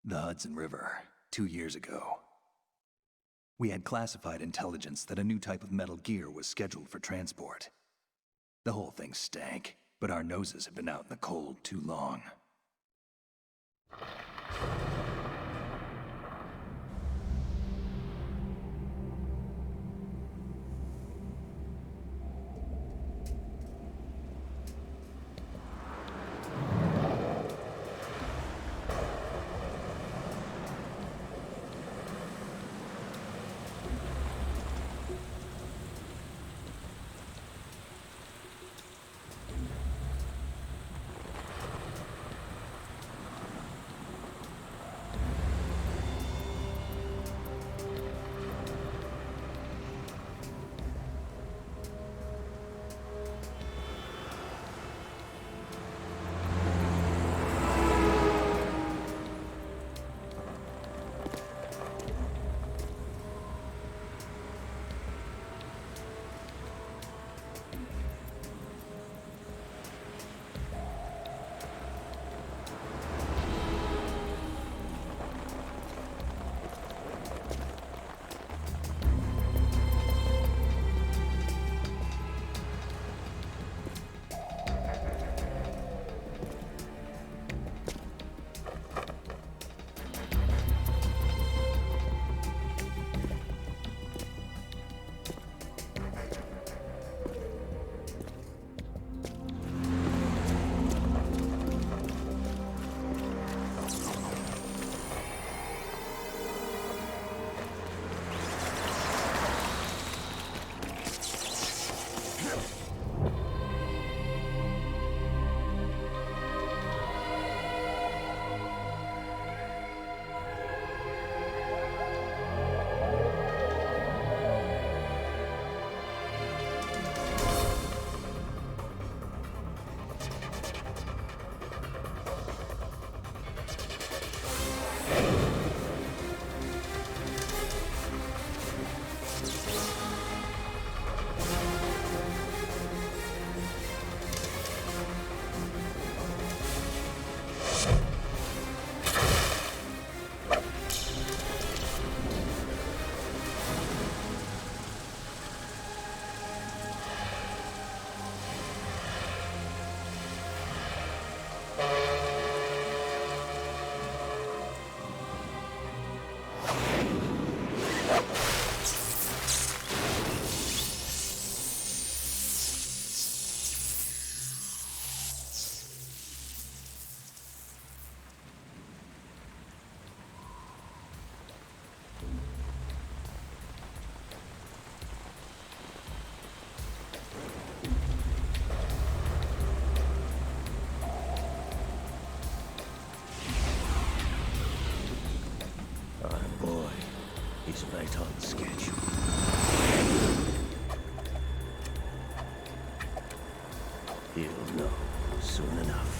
The Hudson River, 2 years ago. We had classified intelligence that a new type of metal gear was scheduled for transport. The whole thing stank, but our noses had been out in the cold too long. He's right on schedule. He'll know soon enough.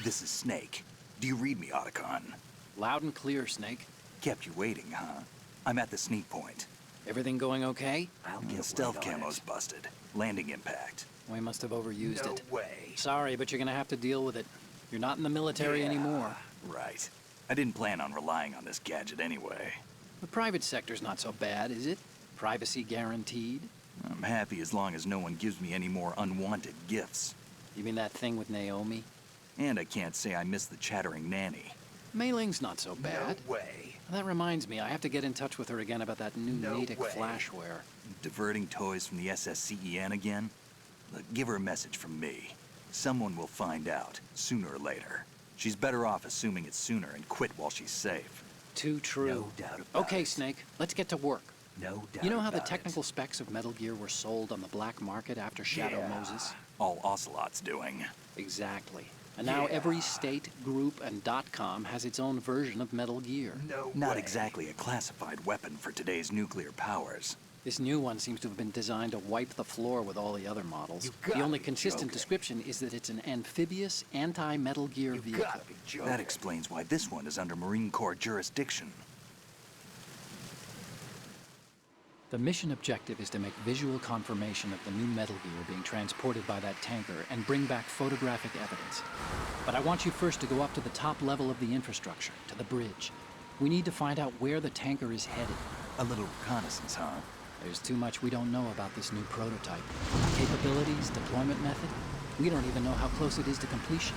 This is Snake. Do you read me, Otacon? Loud and clear, Snake. Kept you waiting, huh? I'm at the sneak point. Everything going okay? The stealth camo's busted. Landing impact. We must have overused it. No way. Sorry, but you're gonna have to deal with it. You're not in the military anymore. Right. I didn't plan on relying on this gadget anyway. The private sector's not so bad, is it? Privacy guaranteed? I'm happy as long as no one gives me any more unwanted gifts. You mean that thing with Naomi? And I can't say I miss the chattering nanny. Mei Ling's not so bad. No way. That reminds me, I have to get in touch with her again about that new Natick flashware. Diverting toys from the SSCEN again? Look, give her a message from me. Someone will find out, sooner or later. She's better off assuming it's sooner and quit while she's safe. Too true. No doubt about Okay, it. Snake, let's get to work. No doubt You know how the about technical it. specs of Metal Gear were sold on the black market after Shadow Moses? All Ocelot's doing. Exactly. And now every state, group, and .com has its own version of Metal Gear. Not exactly a classified weapon for today's nuclear powers. This new one seems to have been designed to wipe the floor with all the other models. gotta The only be consistent joking. description is that it's an amphibious, anti-Metal Gear vehicle. That explains why this one is under Marine Corps jurisdiction. The mission objective is to make visual confirmation of the new Metal Gear being transported by that tanker and bring back photographic evidence. But I want you first to go up to the top level of the infrastructure, to the bridge. We need to find out where the tanker is headed. A little reconnaissance, huh? There's too much we don't know about this new prototype. Capabilities, deployment method. We don't even know how close it is to completion.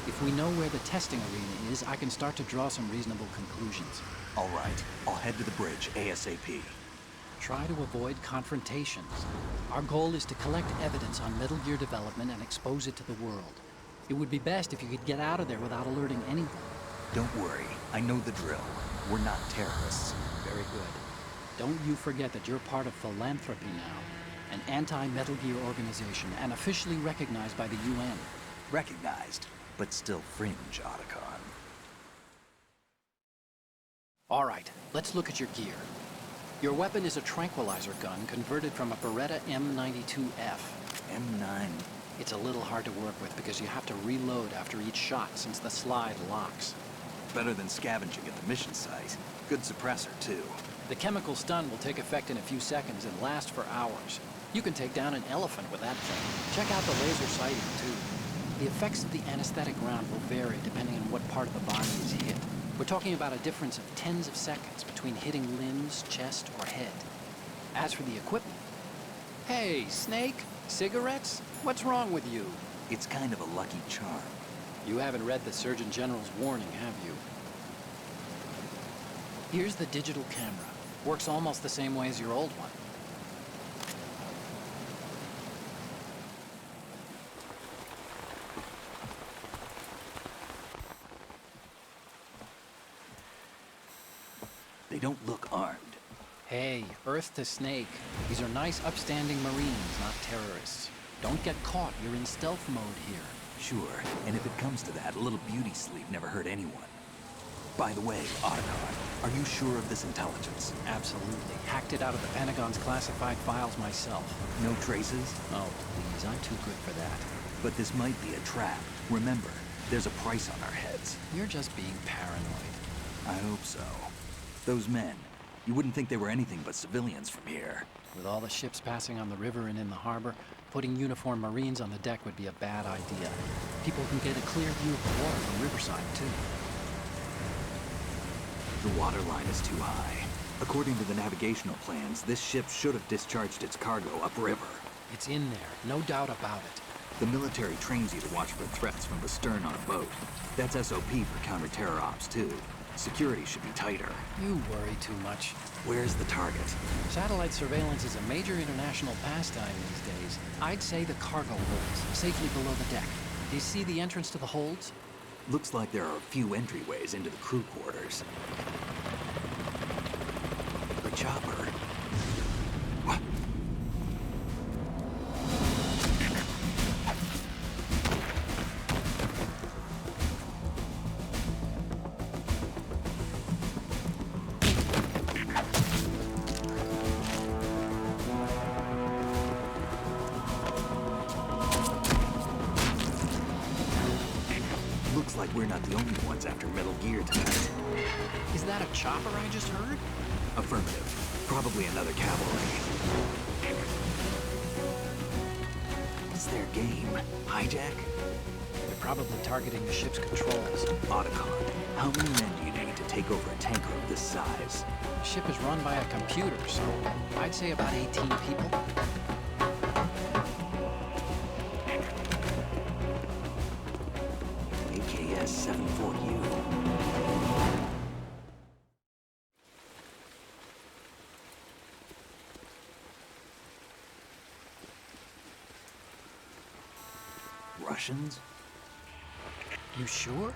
If we know where the testing arena is, I can start to draw some reasonable conclusions. All right, I'll head to the bridge ASAP. Try to avoid confrontations. Our goal is to collect evidence on Metal Gear development and expose it to the world. It would be best if you could get out of there without alerting anyone. Don't worry, I know the drill. We're not terrorists. Very good. Don't you forget that you're part of Philanthropy now, an anti-Metal Gear organization and officially recognized by the UN. Recognized, but still fringe, Otacon. All right, let's look at your gear. Your weapon is a tranquilizer gun converted from a Beretta M92F. M9. It's a little hard to work with because you have to reload after each shot since the slide locks. Better than scavenging at the mission site. Good suppressor, too. The chemical stun will take effect in a few seconds and last for hours. You can take down an elephant with that thing. Check out the laser sighting, too. The effects of the anesthetic round will vary depending on what part of the body is hit. We're talking about a difference of tens of seconds between hitting limbs, chest, or head. As for the equipment... Hey, Snake? Cigarettes? What's wrong with you? It's kind of a lucky charm. You haven't read the Surgeon General's warning, have you? Here's the digital camera. Works almost the same way as your old one. They don't look armed. Hey, Earth to Snake. These are nice, upstanding Marines, not terrorists. Don't get caught. You're in stealth mode here. Sure, and if it comes to that, a little beauty sleep never hurt anyone. By the way, Otacon, are you sure of this intelligence? Absolutely. Hacked it out of the Pentagon's classified files myself. No traces? Oh, please, I'm too good for that. But this might be a trap. Remember, there's a price on our heads. You're just being paranoid. I hope so. Those men, you wouldn't think they were anything but civilians from here. With all the ships passing on the river and in the harbor, putting uniformed Marines on the deck would be a bad idea. People can get a clear view of the water from Riverside, too. The water line is too high. According to the navigational plans, this ship should have discharged its cargo upriver. It's in there, no doubt about it. The military trains you to watch for threats from the stern on a boat. That's SOP for counter-terror ops, too. Security should be tighter. You worry too much. Where's the target? Satellite surveillance is a major international pastime these days. I'd say the cargo holds, safely below the deck. Do you see the entrance to the holds? Looks like there are a few entryways into the crew quarters. The chopper. What? Looks like we're not the only ones after Metal Gear tonight. Is that a chopper I just heard? Affirmative. Probably another cavalry. It's their game. Hijack? They're probably targeting the ship's controls. Otacon, how many men do you need to take over a tanker of this size? The ship is run by a computer, so I'd say about 18 people. AKS 74U. Russians? You sure?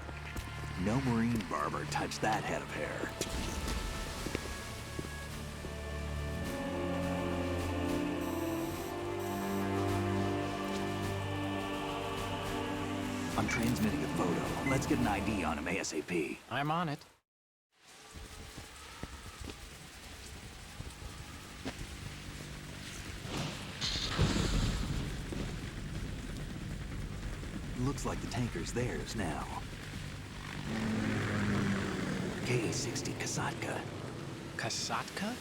No Marine barber touched that head of hair. I'm transmitting a photo. Let's get an ID on him ASAP. I'm on it. Looks like the tanker's theirs now. KA-60 Kasatka. Kasatka?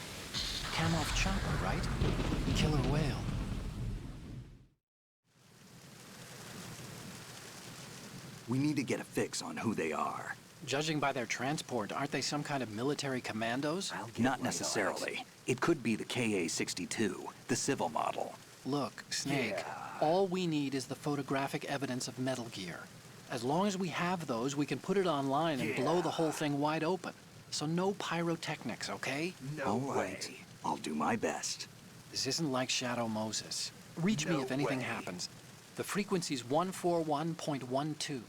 Kamov chopper, right? Killer whale. We need to get a fix on who they are. Judging by their transport, aren't they some kind of military commandos? Not necessarily. It could be the KA-62, the civil model. Look, Snake, all we need is the photographic evidence of Metal Gear. As long as we have those, we can put it online and blow the whole thing wide open. So no pyrotechnics, okay? No way. I'll do my best. This isn't like Shadow Moses. Reach me if anything happens. The frequency's 141.12.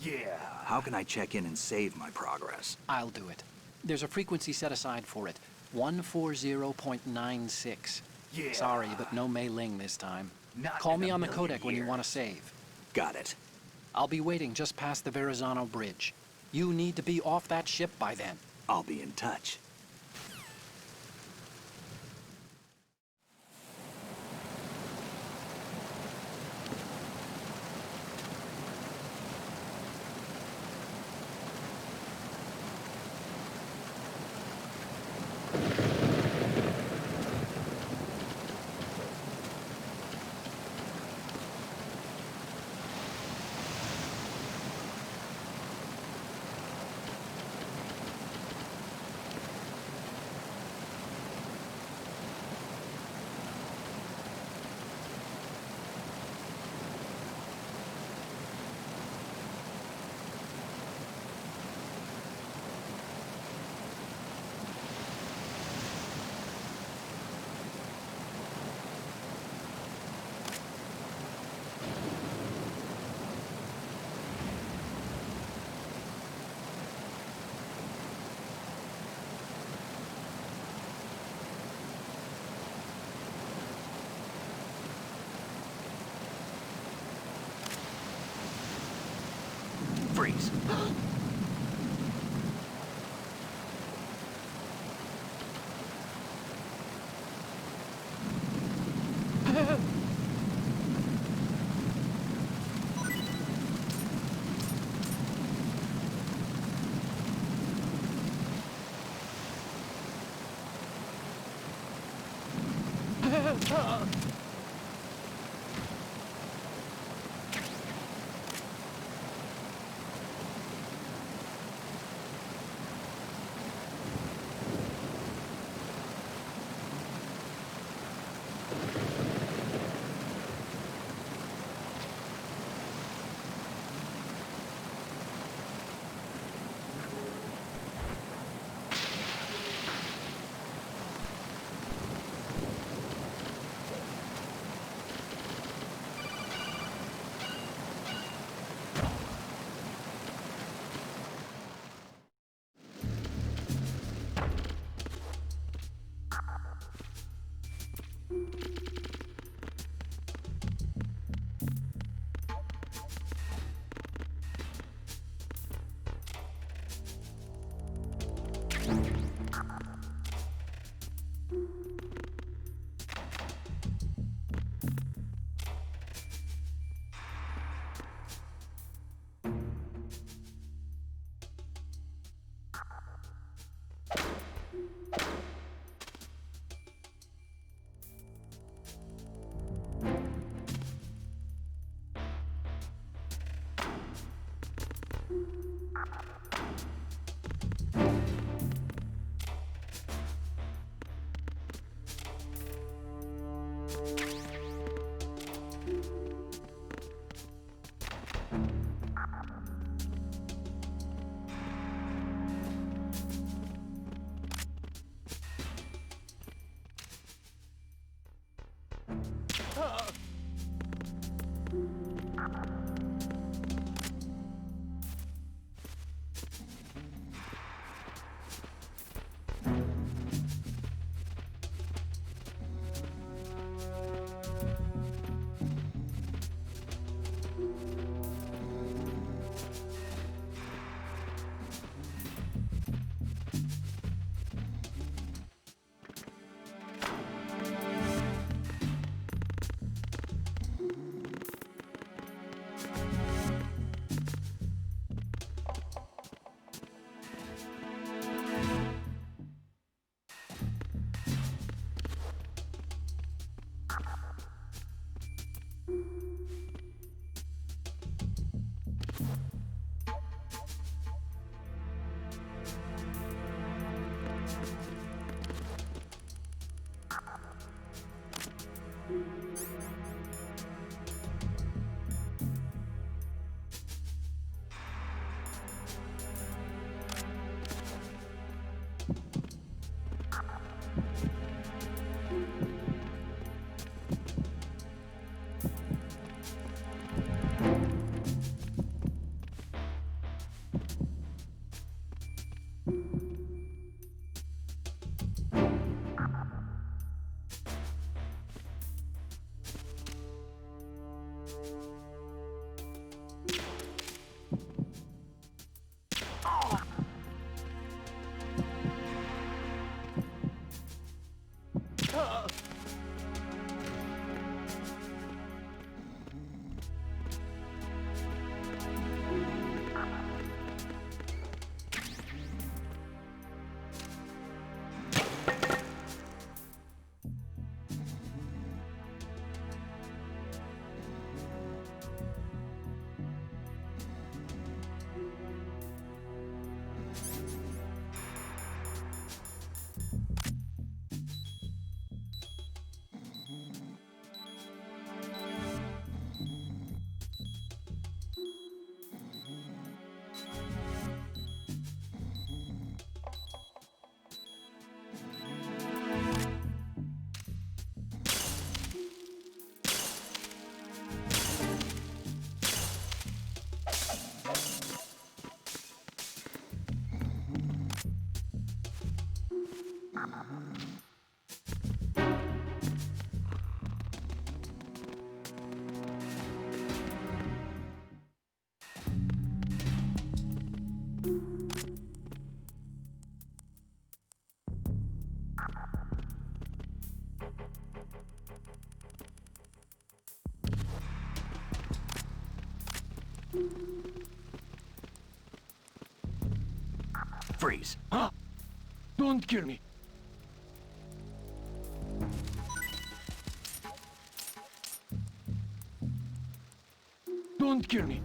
How can I check in and save my progress? I'll do it. There's a frequency set aside for it. 140.96. Sorry, but no Mei Ling this time. Call me on the codec when you want to save. Got it. I'll be waiting just past the Verrazano Bridge. You need to be off that ship by then. I'll be in touch. Freeze. Freeze. Huh? Don't kill me. Don't kill me.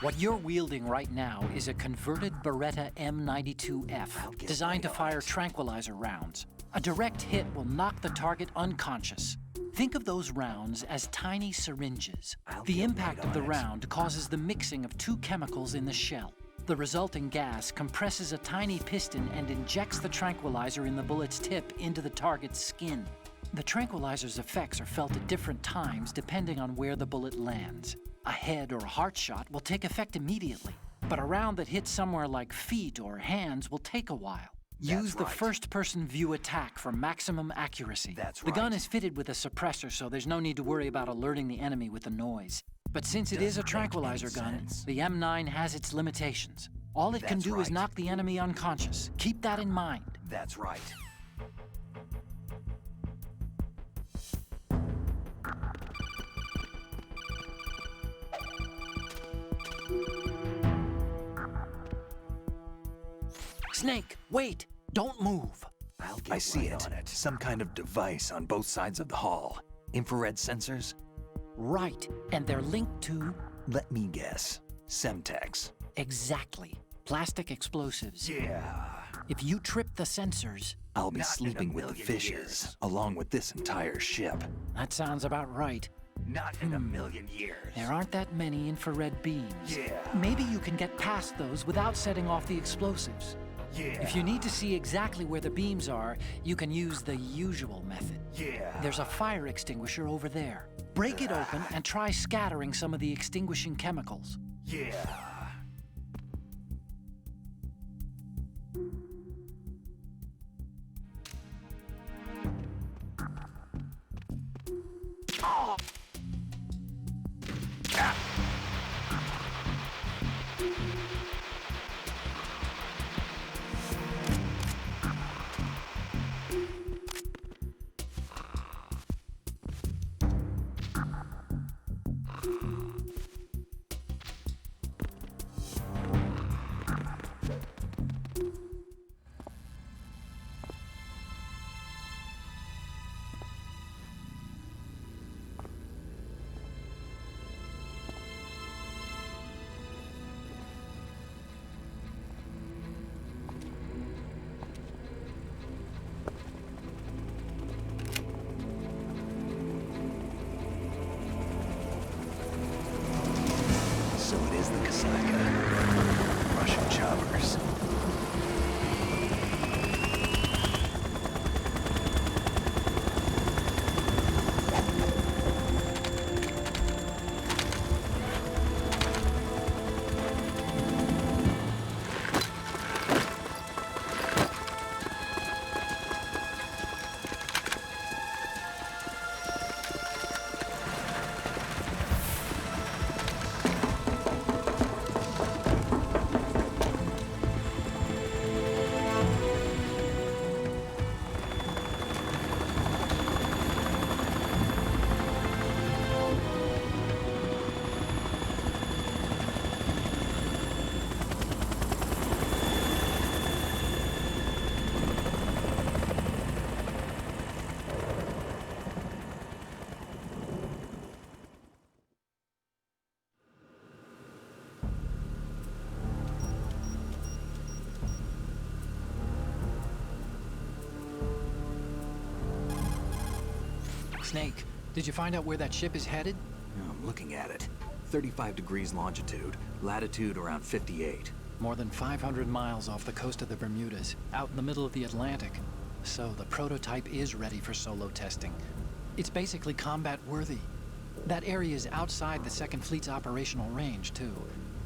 What you're wielding right now is a converted Beretta M92F, designed to fire tranquilizer rounds. A direct hit will knock the target unconscious. Think of those rounds as tiny syringes. The impact of the round causes the mixing of two chemicals in the shell. The resulting gas compresses a tiny piston and injects the tranquilizer in the bullet's tip into the target's skin. The tranquilizer's effects are felt at different times depending on where the bullet lands. A head or heart shot will take effect immediately, but a round that hits somewhere like feet or hands will take a while. Use the first-person view attack for maximum accuracy. The gun is fitted with a suppressor, so there's no need to worry about alerting the enemy with the noise. But since it is a tranquilizer gun, the M9 has its limitations. All it can do is knock the enemy unconscious. Keep that in mind. That's right. Snake, wait! Don't move! I see it. Some kind of device on both sides of the hall. Infrared sensors? Right, and they're linked to... Let me guess. Semtex. Exactly. Plastic explosives. Yeah. If you trip the sensors... I'll be sleeping with the fishes, along with this entire ship. That sounds about right. Not in a million years. There aren't that many infrared beams. Yeah. Maybe you can get past those without setting off the explosives. Yeah. If you need to see exactly where the beams are, you can use the usual method. Yeah. There's a fire extinguisher over there. Break it open and try scattering some of the extinguishing chemicals. Yeah. Oh. Ah. So it is the Kasaka. Russian choppers. Snake, did you find out where that ship is headed? I'm looking at it. 35 degrees longitude, latitude around 58. More than 500 miles off the coast of the Bermudas, out in the middle of the Atlantic. So the prototype is ready for solo testing. It's basically combat-worthy. That area is outside the Second Fleet's operational range, too.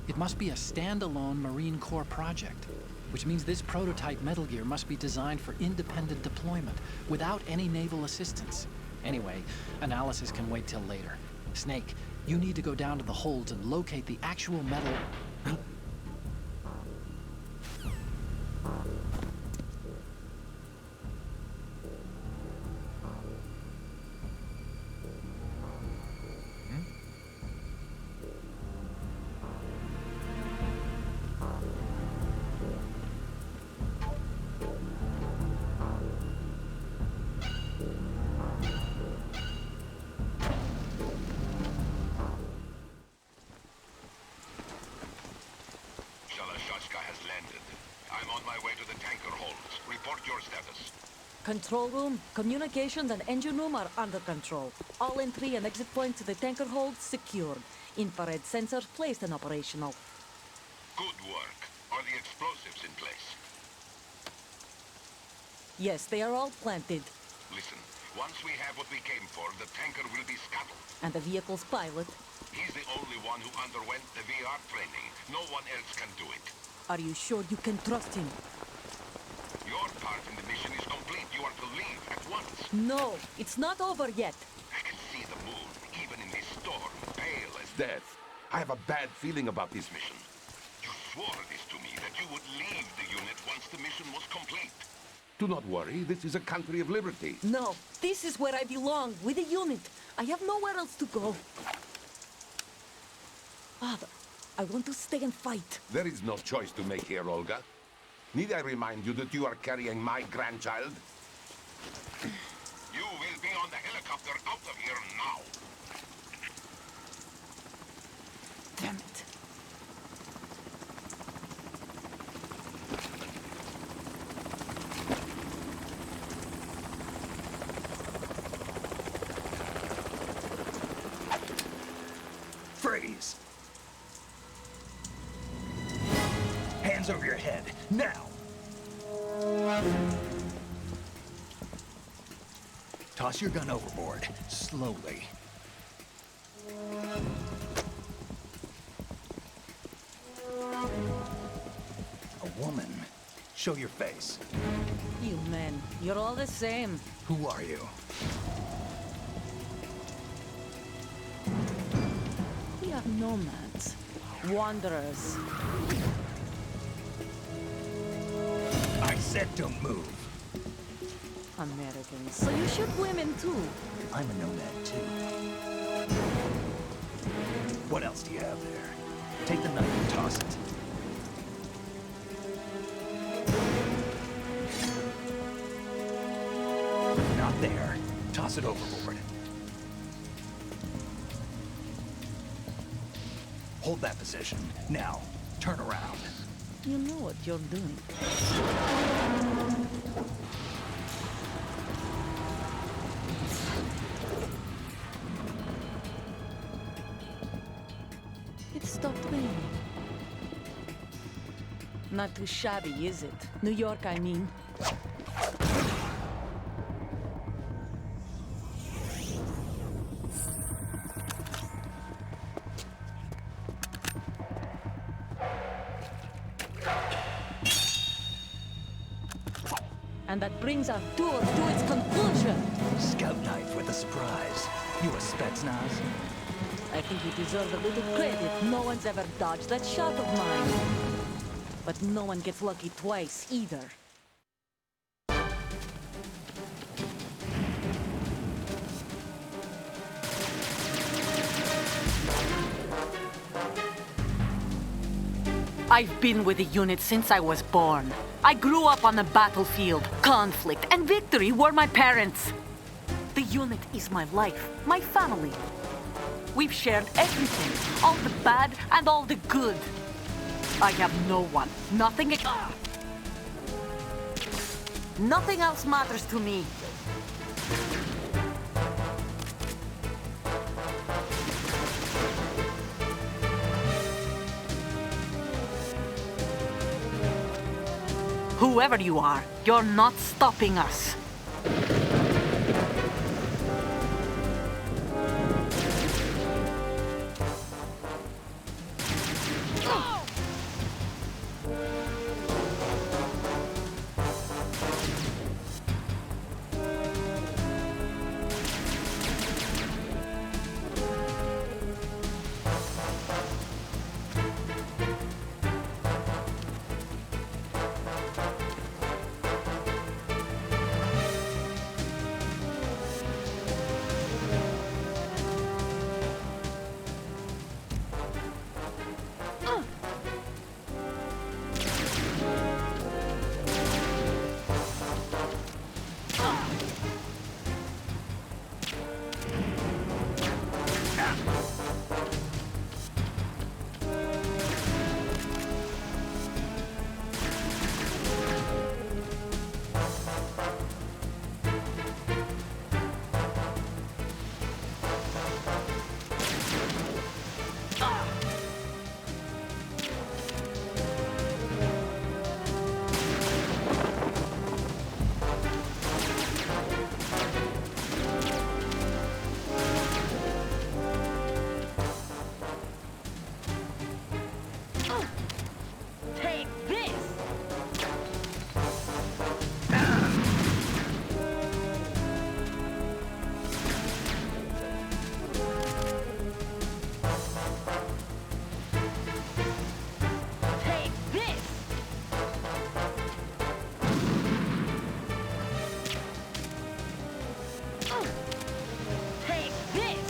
It must be a standalone Marine Corps project, which means this prototype Metal Gear must be designed for independent deployment, without any naval assistance. Anyway, analysis can wait till later. Snake, you need to go down to the holds and locate the actual metal... I'm on my way to the tanker holds. Report your status. Control room, communications and engine room are under control. All entry and exit points to the tanker hold secured. Infrared sensors placed and operational. Good work. Are the explosives in place? Yes, they are all planted. Listen, once we have what we came for, the tanker will be scuttled. And the vehicle's pilot. He's the only one who underwent the VR training. No one else can do it. Are you sure you can trust him? Your part in the mission is complete. You are to leave at once. No, it's not over yet. I can see the moon, even in this storm, pale as death. I have a bad feeling about this mission. You swore this to me, that you would leave the unit once the mission was complete. Do not worry, this is a country of liberty. No, this is where I belong, with the unit. I have nowhere else to go. Father, I want to stay and fight. There is no choice to make here, Olga. Need I remind you that you are carrying my grandchild? You will be on the helicopter out of here now. Damn it. Freeze! Hands over your head, now! Toss your gun overboard, slowly. A woman. Show your face. You men, you're all the same. Who are you? We are nomads. Wanderers. I said don't move. Americans. So you shoot women too. I'm a nomad too. What else do you have there? Take the knife and toss it. Not there. Toss it overboard. Hold that position. Now, turn around. You know what you're doing. It stopped raining. Not too shabby, is it? New York, I mean. And that brings our tour to its conclusion. Scout knife with a surprise. You a Spetsnaz? I think you deserve a little credit. No one's ever dodged that shot of mine. But no one gets lucky twice, either. I've been with the unit since I was born. I grew up on the battlefield. Conflict and victory were my parents. The unit is my life, my family. We've shared everything, all the bad and all the good. I have no one, nothing else matters to me. Whoever you are, you're not stopping us. Take this! Take this! Take this!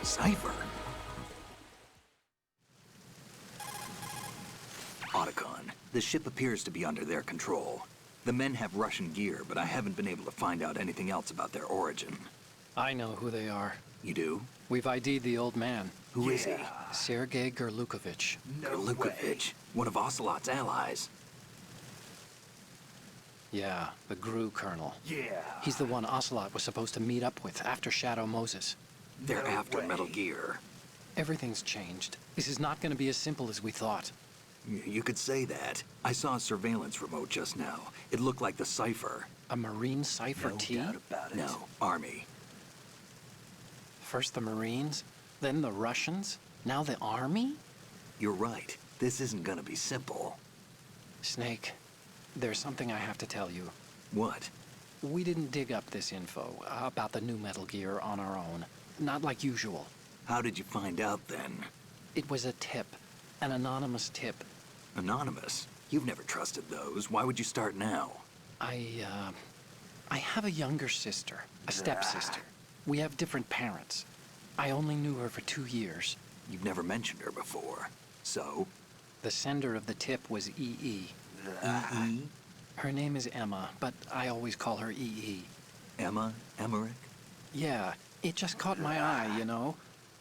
Cipher? Otacon, the ship appears to be under their control. The men have Russian gear, but I haven't been able to find out anything else about their origin. I know who they are. You do? We've ID'd the old man. Who is he? Sergei Gerlukovich. Gerlukovich, one of Ocelot's allies. Yeah, the GRU colonel. Yeah. He's the one Ocelot was supposed to meet up with after Shadow Moses. They're after Metal Gear. Everything's changed. This is not going to be as simple as we thought. You could say that. I saw a surveillance remote just now. It looked like the Cipher. A Marine Cipher T? Doubt about it. No, Army. First the Marines, then the Russians, now the Army? You're right. This isn't gonna be simple. Snake, there's something I have to tell you. What? We didn't dig up this info about the new Metal Gear on our own. Not like usual. How did you find out then? It was a tip. An anonymous tip. Anonymous? You've never trusted those. Why would you start now? I have a younger sister, a stepsister. We have different parents. I only knew her for 2 years. You've never mentioned her before. So? The sender of the tip was EE. E.E.? Her name is Emma, but I always call her EE. Emma? Emmerich? Yeah, it just caught my eye, you know?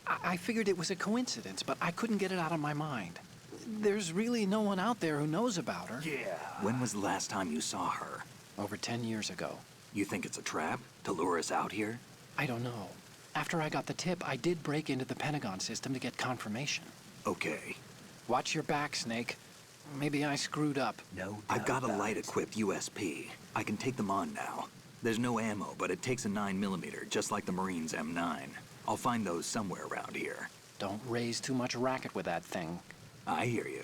I figured it was a coincidence, but I couldn't get it out of my mind. There's really no one out there who knows about her. Yeah. When was the last time you saw her? Over 10 years ago. You think it's a trap? To lure us out here? I don't know. After I got the tip, I did break into the Pentagon system to get confirmation. Okay. Watch your back, Snake. Maybe I screwed up. No doubt I've got a about it. light-equipped USP. I can take them on now. There's no ammo, but it takes a 9mm, just like the Marines' M9. I'll find those somewhere around here. Don't raise too much racket with that thing. I hear you.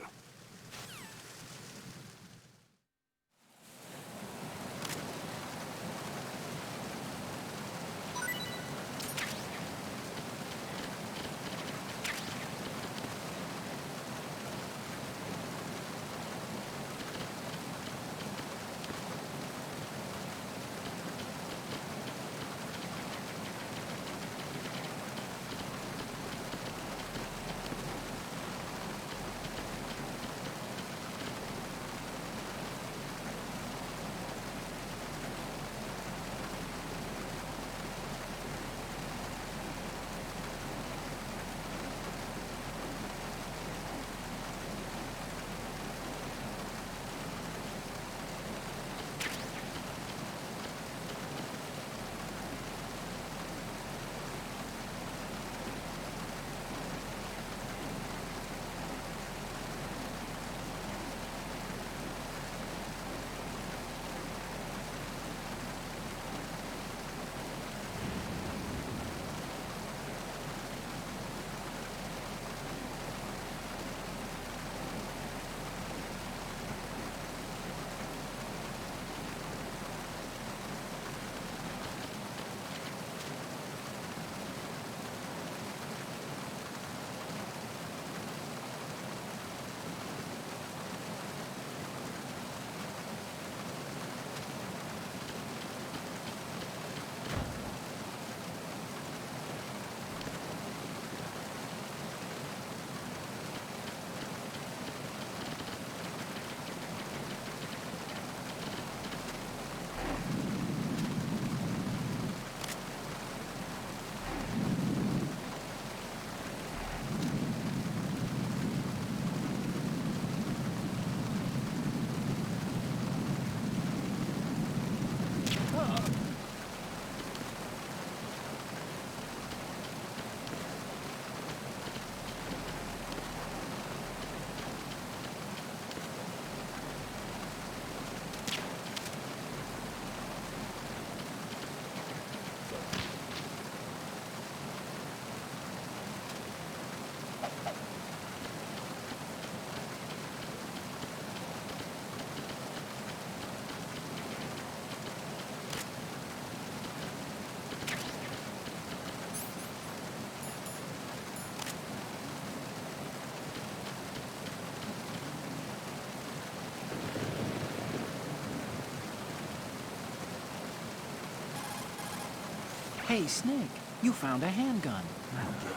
Hey, Snake, you found a handgun.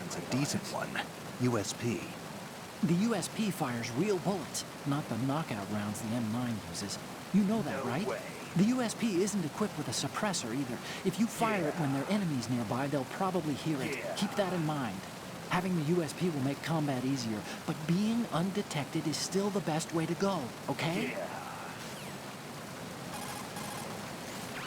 It's a decent one. USP. The USP fires real bullets, not the knockout rounds the M9 uses. You know that, right? way. The USP isn't equipped with a suppressor either. If you fire it when there are enemies nearby, they'll probably hear it. Keep that in mind. Having the USP will make combat easier, but being undetected is still the best way to go, okay?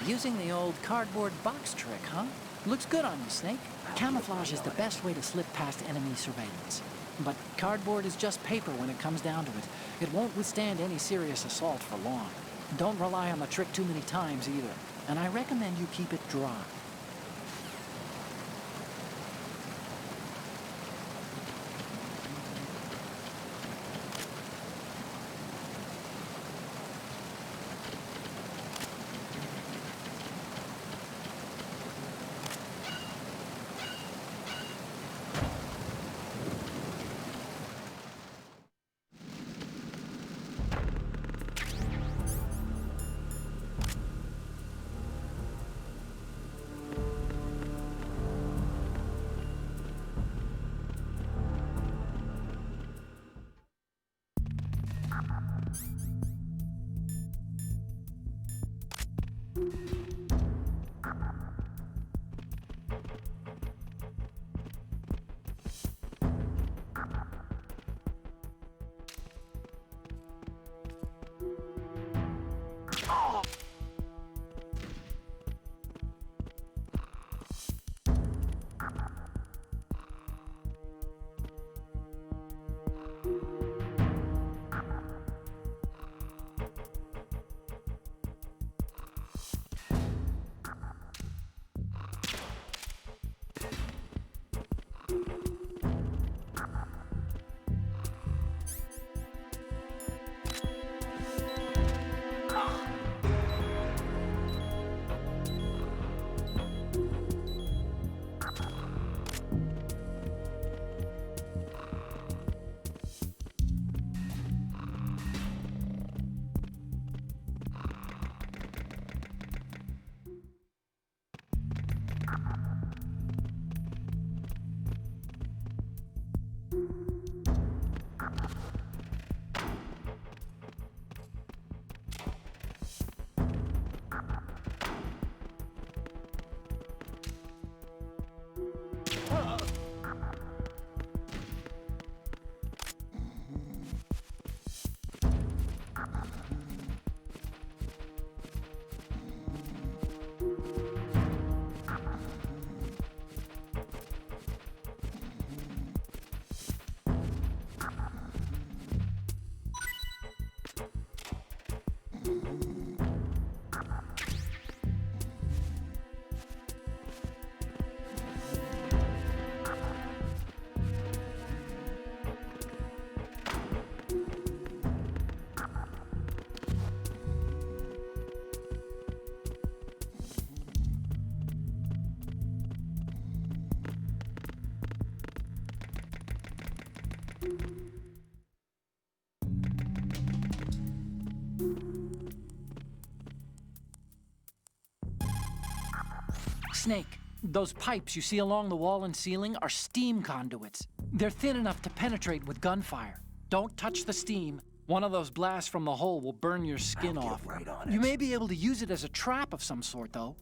Using the old cardboard box trick, huh? Looks good on you, Snake. Camouflage is the best way to slip past enemy surveillance. But cardboard is just paper when it comes down to it. It won't withstand any serious assault for long. Don't rely on the trick too many times either. And I recommend you keep it dry. Snake, those pipes you see along the wall and ceiling are steam conduits. They're thin enough to penetrate with gunfire. Don't touch the steam. One of those blasts from the hole will burn your skin I'll get off. right on You it. may be able to use it as a trap of some sort, though.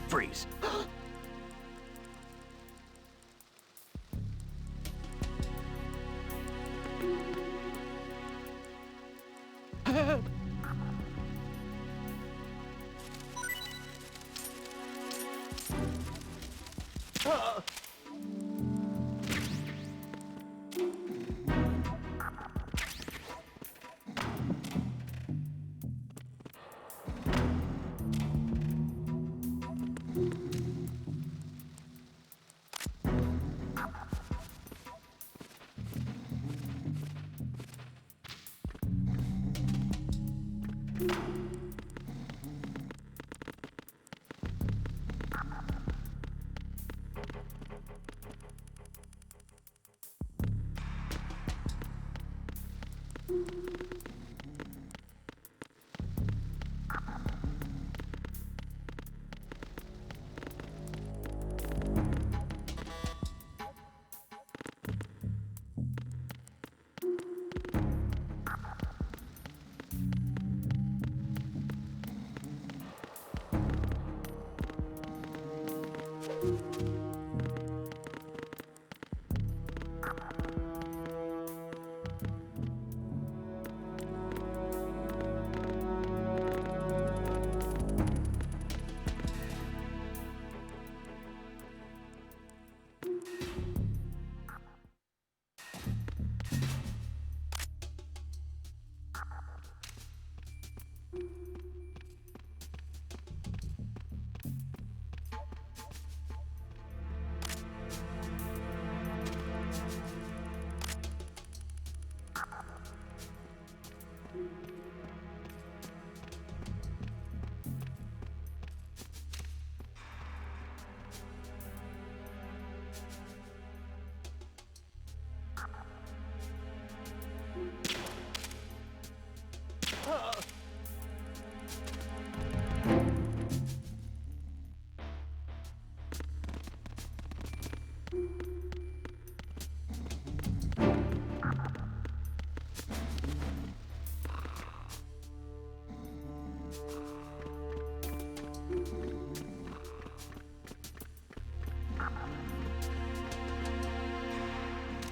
Freeze.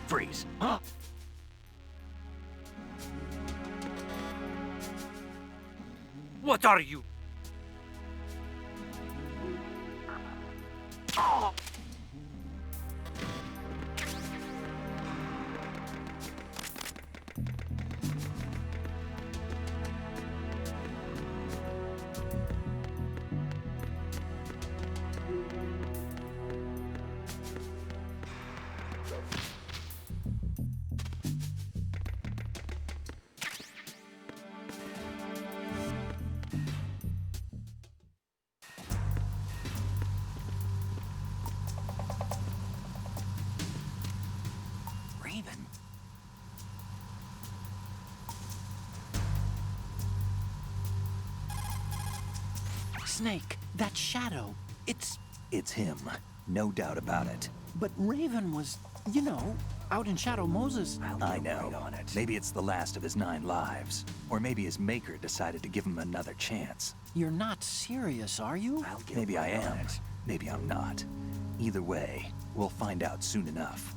Freeze. Huh? What are you? Raven. Snake, that shadow, it's It's him, no doubt about it. But Raven was, you know, out in Shadow Moses. I know. Maybe it's the last of his 9 lives. Or maybe his maker decided to give him another chance. You're not serious, are you? Maybe I am. Maybe I'm not. Either way, we'll find out soon enough.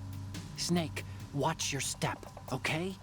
Snake, watch your step, okay?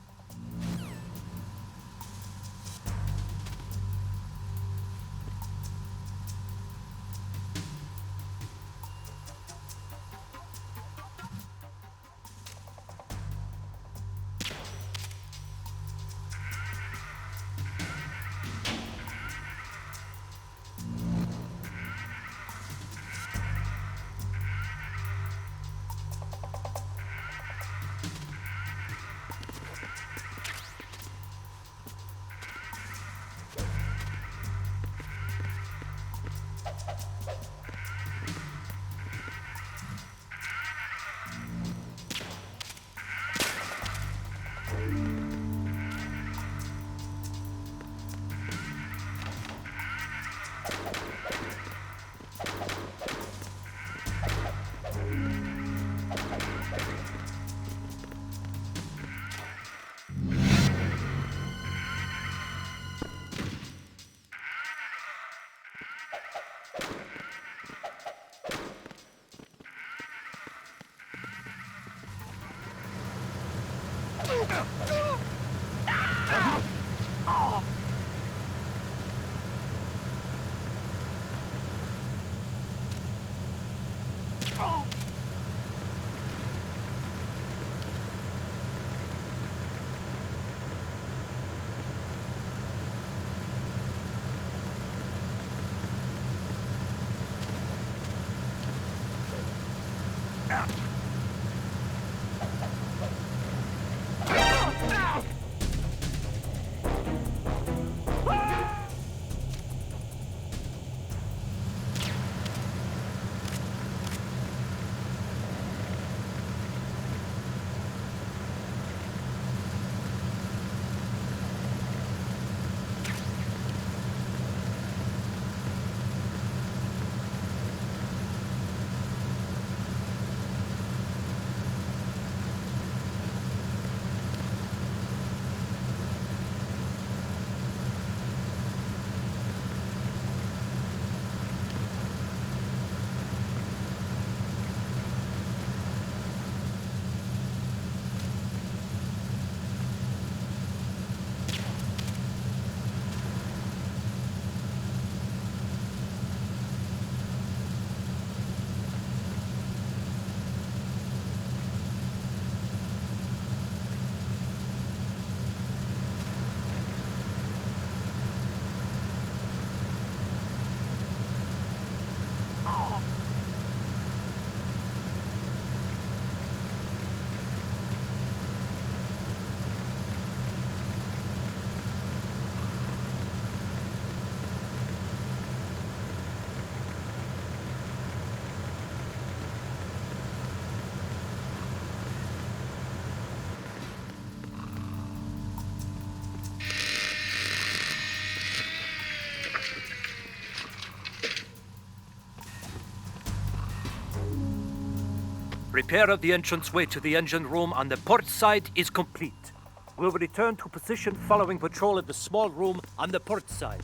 Repair of the entranceway to the engine room on the port side is complete. We'll return to position following patrol of the small room on the port side.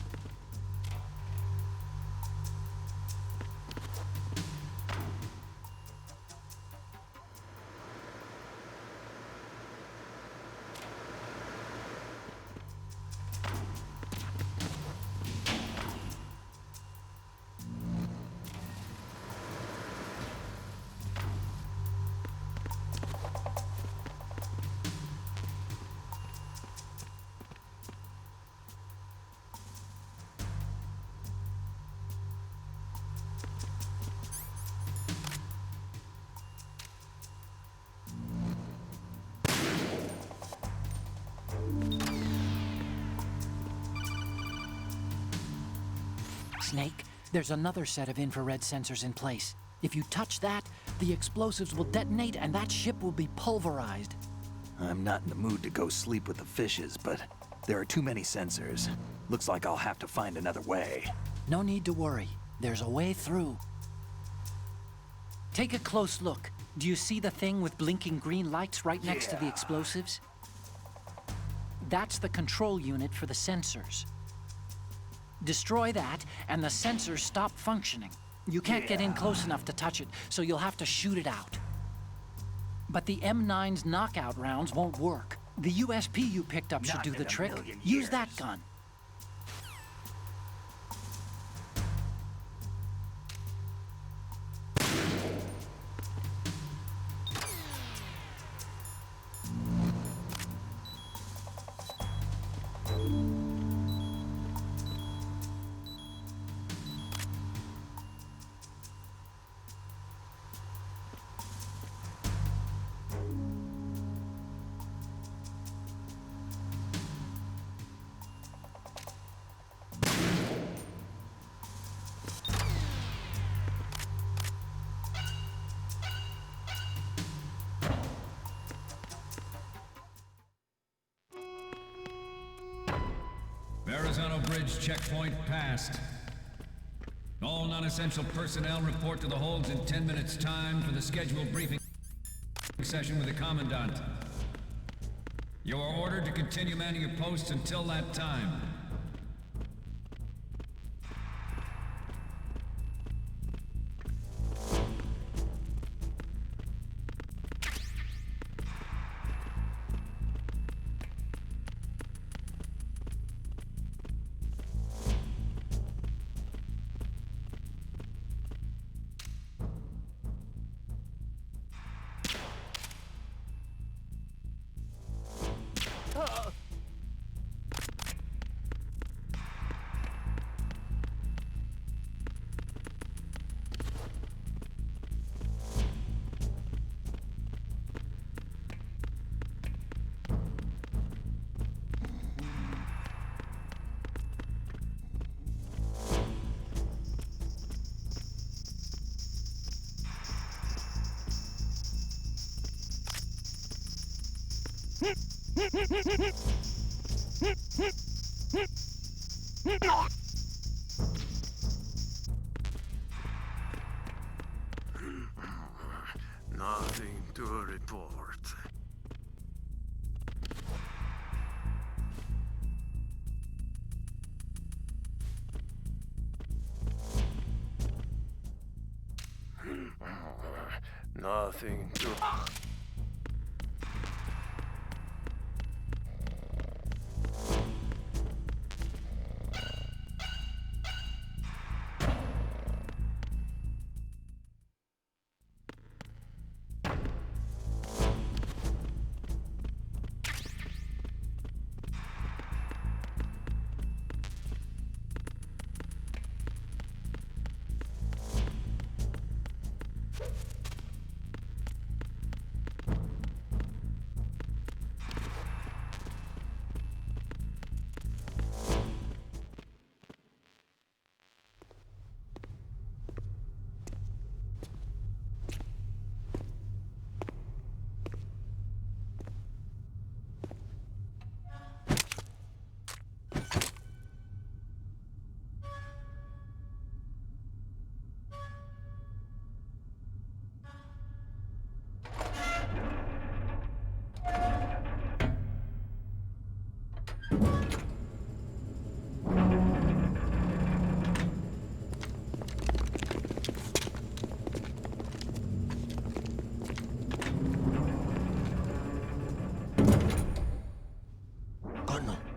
Snake, there's another set of infrared sensors in place. If you touch that, the explosives will detonate and that ship will be pulverized. I'm not in the mood to go sleep with the fishes, but there are too many sensors. Looks like I'll have to find another way. No need to worry. There's a way through. Take a close look. Do you see the thing with blinking green lights right next to the explosives? That's the control unit for the sensors. Destroy that, and the sensors stop functioning. You can't get in close enough to touch it, so you'll have to shoot it out. But the M9's knockout rounds won't work. The USP you picked up should do the trick. Use that gun. Verrazano Bridge checkpoint passed. All non-essential personnel report to the holds in 10 minutes' time for the scheduled briefing session with the Commandant. You are ordered to continue manning your posts until that time. Nothing to report. Nothing to...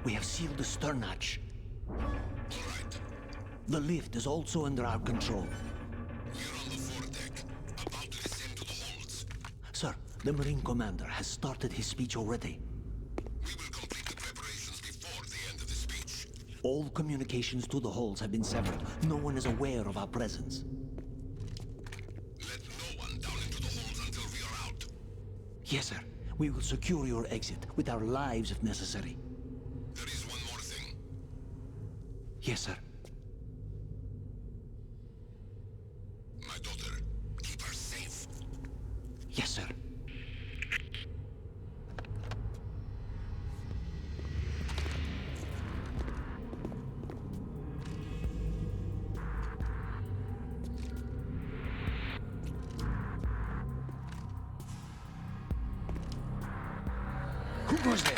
We have sealed the stern hatch. The lift is also under our control. We're on the foredeck, about to descend to the holds. Sir, the Marine Commander has started his speech already. We will complete the preparations before the end of the speech. All communications to the holds have been severed. No one is aware of our presence. Let no one down into the holds until we are out. Yes, sir. We will secure your exit, with our lives if necessary. There is one more thing. Yes, sir. My daughter, keep her safe. Yes, sir. Who goes there?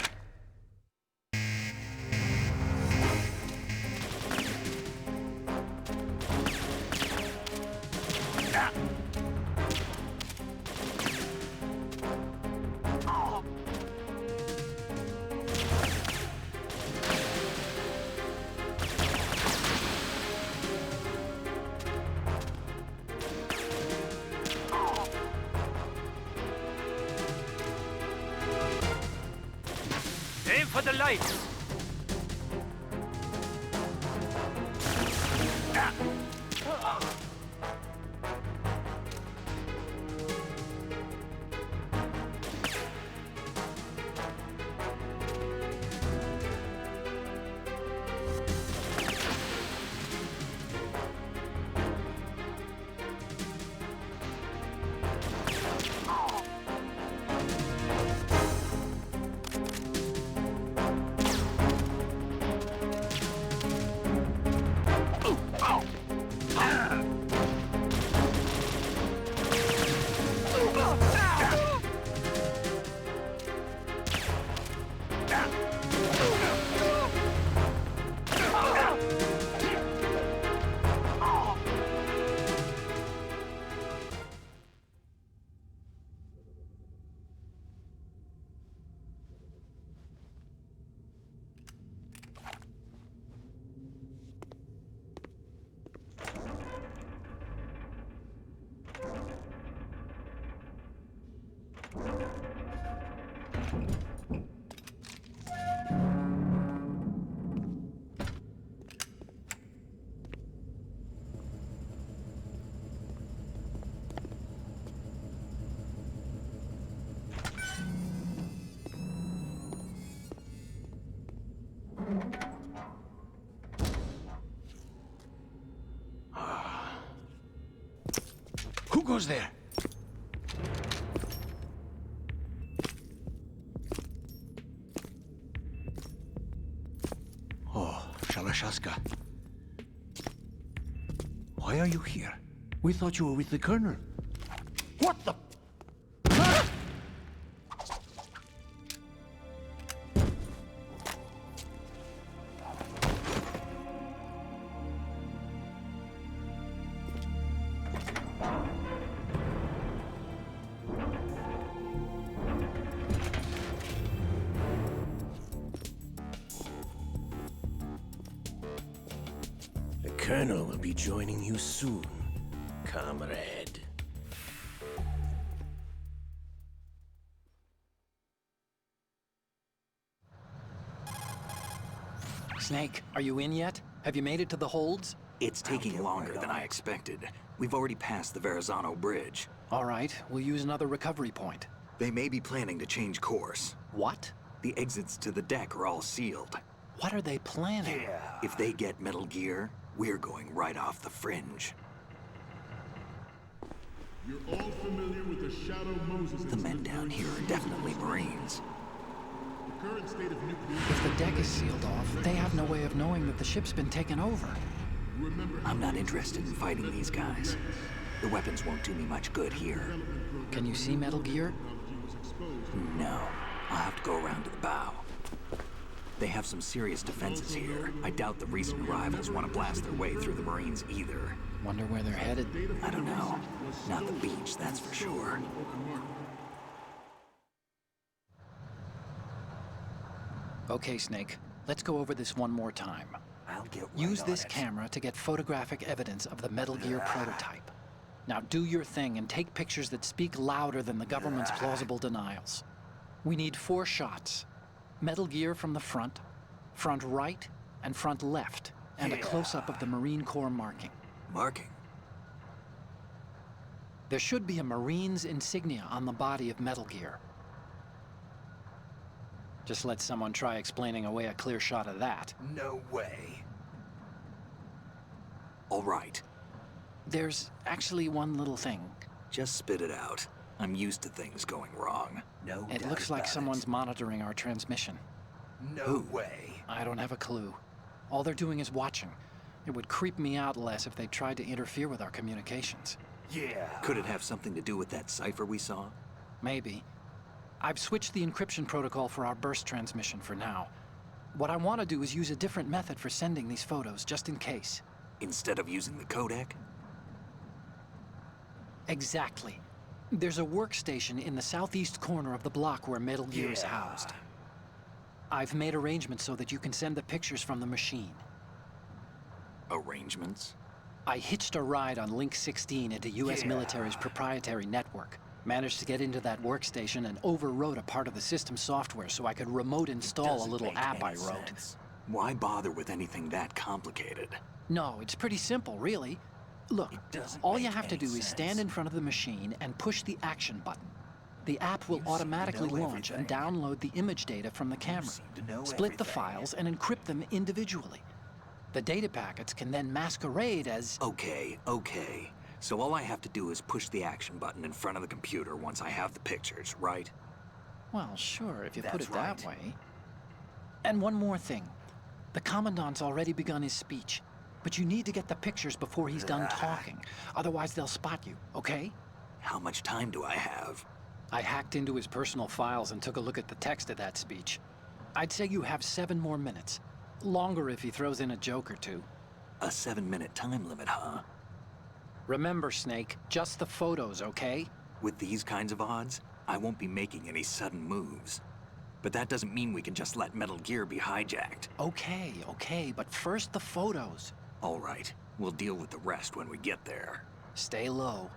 Aim for the lights! Who goes there? Oh, Shalashaska. Why are you here? We thought you were with the Colonel. What the? The Colonel will be joining you soon, comrade. Snake, are you in yet? Have you made it to the holds? It's taking longer than I expected. We've already passed the Verrazano Bridge. All right, we'll use another recovery point. They may be planning to change course. What? The exits to the deck are all sealed. What are they planning? If they get Metal Gear, we're going right off the fringe. You're all familiar with the Shadow Moses The men down here are definitely Marines. The current state of nuclear... If the deck is sealed off, they have no way of knowing that the ship's been taken over. I'm not interested in fighting these guys. The weapons won't do me much good here. Can you see Metal Gear? No. I'll have to go around to the bow. They have some serious defenses here. I doubt the recent arrivals want to blast their way through the Marines either. Wonder where they're headed. I don't know. Not the beach, that's for sure. Okay, Snake. Let's go over this one more time. I'll get right Use on this it. camera to get photographic evidence of the Metal Gear prototype. Now do your thing and take pictures that speak louder than the government's plausible denials. We need 4 shots. Metal Gear from the front right, and front left, and a close-up of the Marine Corps marking. Marking? There should be a Marine's insignia on the body of Metal Gear. Just let someone try explaining away a clear shot of that. No way. All right. There's actually one little thing. Just spit it out. I'm used to things going wrong. No It doubt looks like about someone's it. monitoring our transmission. No way. I don't have a clue. All they're doing is watching. It would creep me out less if they tried to interfere with our communications. Yeah. Could it have something to do with that cipher we saw? Maybe. I've switched the encryption protocol for our burst transmission for now. What I want to do is use a different method for sending these photos, just in case. Instead of using the codec? Exactly. There's a workstation in the southeast corner of the block where Metal Gear is housed. I've made arrangements so that you can send the pictures from the machine. Arrangements? I hitched a ride on Link 16 into US military's proprietary network. Managed to get into that workstation and overwrote a part of the system software so I could remote install a little app I wrote. Why bother with anything that complicated? No, it's pretty simple, really. Look, all you have to do is stand in front of the machine and push the action button. The app will automatically launch and download the image data from the camera, split the files, and encrypt them individually. The data packets can then masquerade as... Okay. So all I have to do is push the action button in front of the computer once I have the pictures, right? Well, sure, if you put That's it that right. way. And one more thing. The Commandant's already begun his speech, but you need to get the pictures before he's done talking. Otherwise, they'll spot you, okay? How much time do I have? I hacked into his personal files and took a look at the text of that speech. I'd say you have 7 more minutes. Longer if he throws in a joke or two. A 7-minute time limit, huh? Remember, Snake, just the photos, okay? With these kinds of odds, I won't be making any sudden moves. But that doesn't mean we can just let Metal Gear be hijacked. Okay, but first the photos. All right, we'll deal with the rest when we get there. Stay low.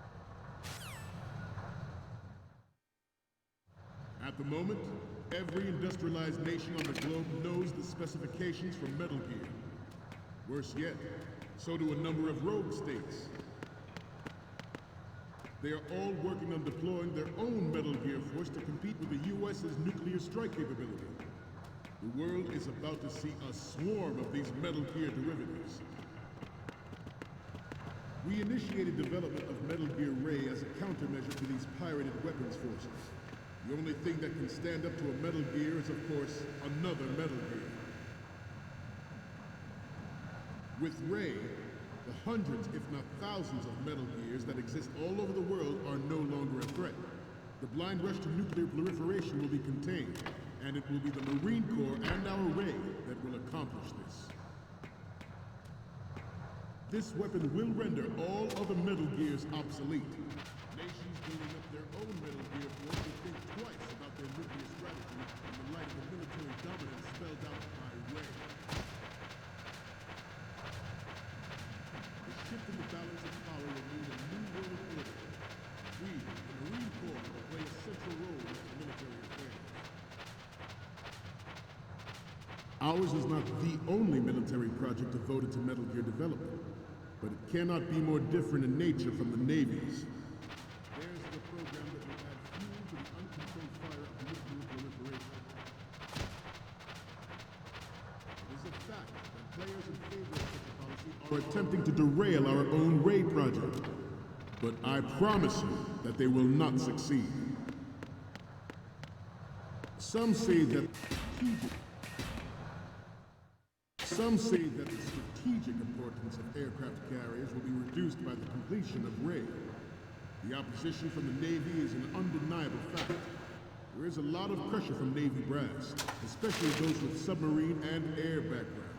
At the moment, every industrialized nation on the globe knows the specifications for Metal Gear. Worse yet, so do a number of rogue states. They are all working on deploying their own Metal Gear force to compete with the US's nuclear strike capability. The world is about to see a swarm of these Metal Gear derivatives. We initiated development of Metal Gear Ray as a countermeasure to these pirated weapons forces. The only thing that can stand up to a Metal Gear is, of course, another Metal Gear. With Ray, the hundreds, if not thousands, of Metal Gears that exist all over the world are no longer a threat. The blind rush to nuclear proliferation will be contained, and it will be the Marine Corps and our Ray that will accomplish this. This weapon will render all other Metal Gears obsolete. Nations building up their own Metal Gear force will think twice about their nuclear strategy in the light of the military dominance spelled out by Ray. The shift in the balance of power will mean a new world order. We, the Marine Corps, will play a central role in its military affairs. Ours is not the only military project devoted to Metal Gear development, but it cannot be more different in nature from the Navy's. There's the program that will add fuel to the uncontrolled fire of nuclear proliferation. It is a fact that players in favor of such a policy are attempting to derail our own Ray project. But I promise you that they will not succeed. Some say that the strategic importance of aircraft carriers will be reduced by the completion of Ray. The opposition from the Navy is an undeniable fact. There is a lot of pressure from Navy brass, especially those with submarine and air background.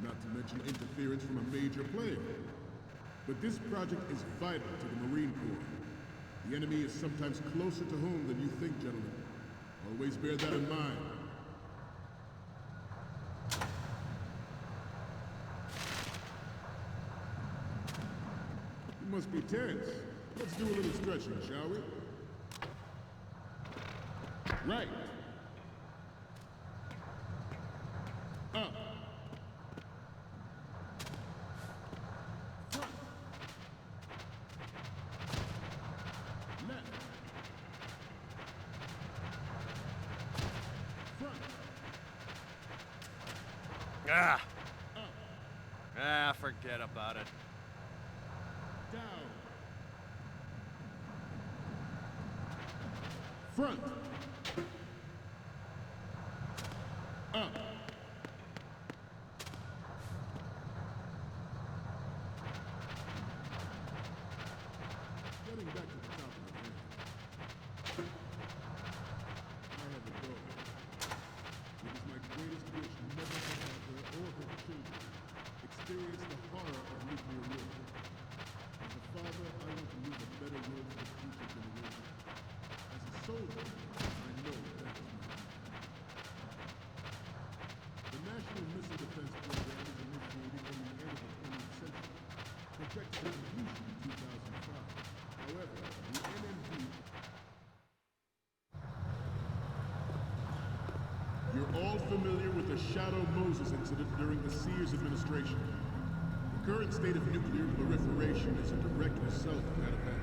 Not to mention interference from a major player. But this project is vital to the Marine Corps. The enemy is sometimes closer to home than you think, gentlemen. Always bear that in mind. must be tense. Let's do a little stretching, shall we? Right. Up. Front. Left. Front. Forget about it. Down. Front. Up. Getting back to the top of the hill. I have a daughter. It is my greatest wish never to have her or her children experience the horror of nuclear war. As a father, I want to leave a better world for the future generation. As a soldier, I know that is my duty. The National Missile Defense Program was initiated in the end of the 20th century, projected for completion in 2005. However, the NMD... You're all familiar with the Shadow Moses incident during the Sears administration. The current state of nuclear proliferation is a direct result of that event.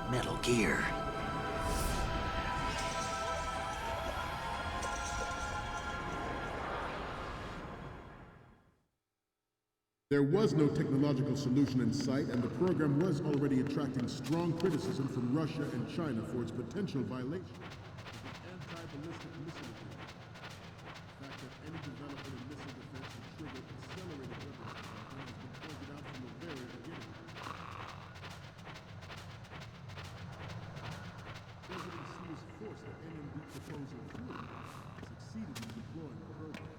Metal Gear. There was no technological solution in sight, and the program was already attracting strong criticism from Russia and China for its potential violation of the anti-ballistic missile agreement. The fact that any development in missile defense would trigger accelerated weapons development has been pointed out from the very beginning. President Xi's forced the NMD proposal through, succeeded in deploying the program.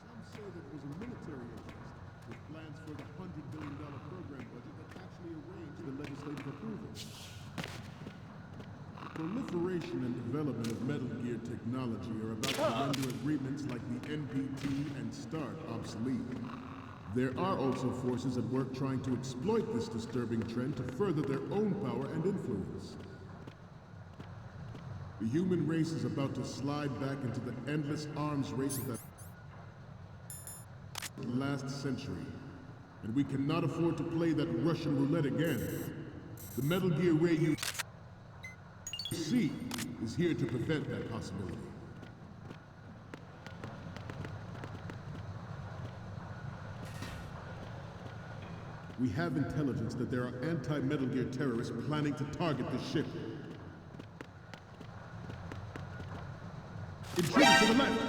Some say that it was a military interest, with plans for the $100 billion program budget that actually arranged the legislative approval. The proliferation and development of Metal Gear technology are about to render agreements like the NPT and START obsolete. There are also forces at work trying to exploit this disturbing trend to further their own power and influence. The human race is about to slide back into the endless arms race of that last century, and we cannot afford to play that Russian roulette again. The Metal Gear Ray you see is here to prevent that possibility. We have intelligence that there are anti-Metal Gear terrorists planning to target the ship. Intruder to the left!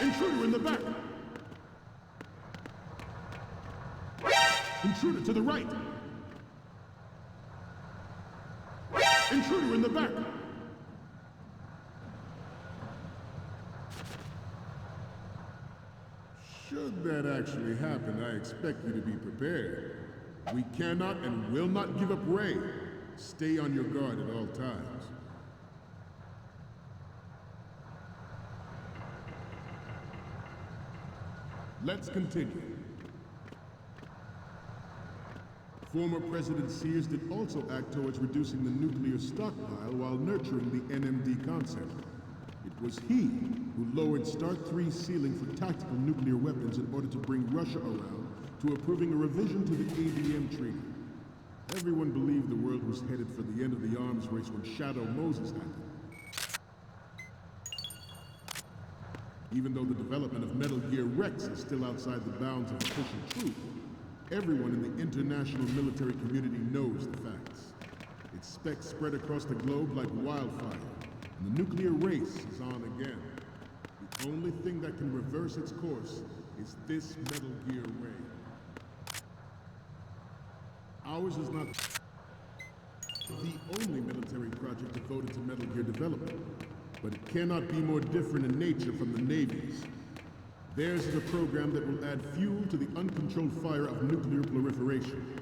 Intruder in the back! Intruder to the right! Intruder in the back! Should that actually happen, I expect you to be prepared. We cannot and will not give up Ray. Stay on your guard at all times. Let's continue. Former President Sears did also act towards reducing the nuclear stockpile while nurturing the NMD concept. It was he who lowered START 3's ceiling for tactical nuclear weapons in order to bring Russia around to approving a revision to the ABM treaty. Everyone believed the world was headed for the end of the arms race when Shadow Moses happened. Even though the development of Metal Gear Rex is still outside the bounds of official truth, everyone in the international military community knows the facts. Its specs spread across the globe like wildfire, and the nuclear race is on again. The only thing that can reverse its course is this Metal Gear Ray. Ours is not the only military project devoted to Metal Gear development. but it cannot be more different in nature from the Navy's. Theirs is a program that will add fuel to the uncontrolled fire of nuclear proliferation.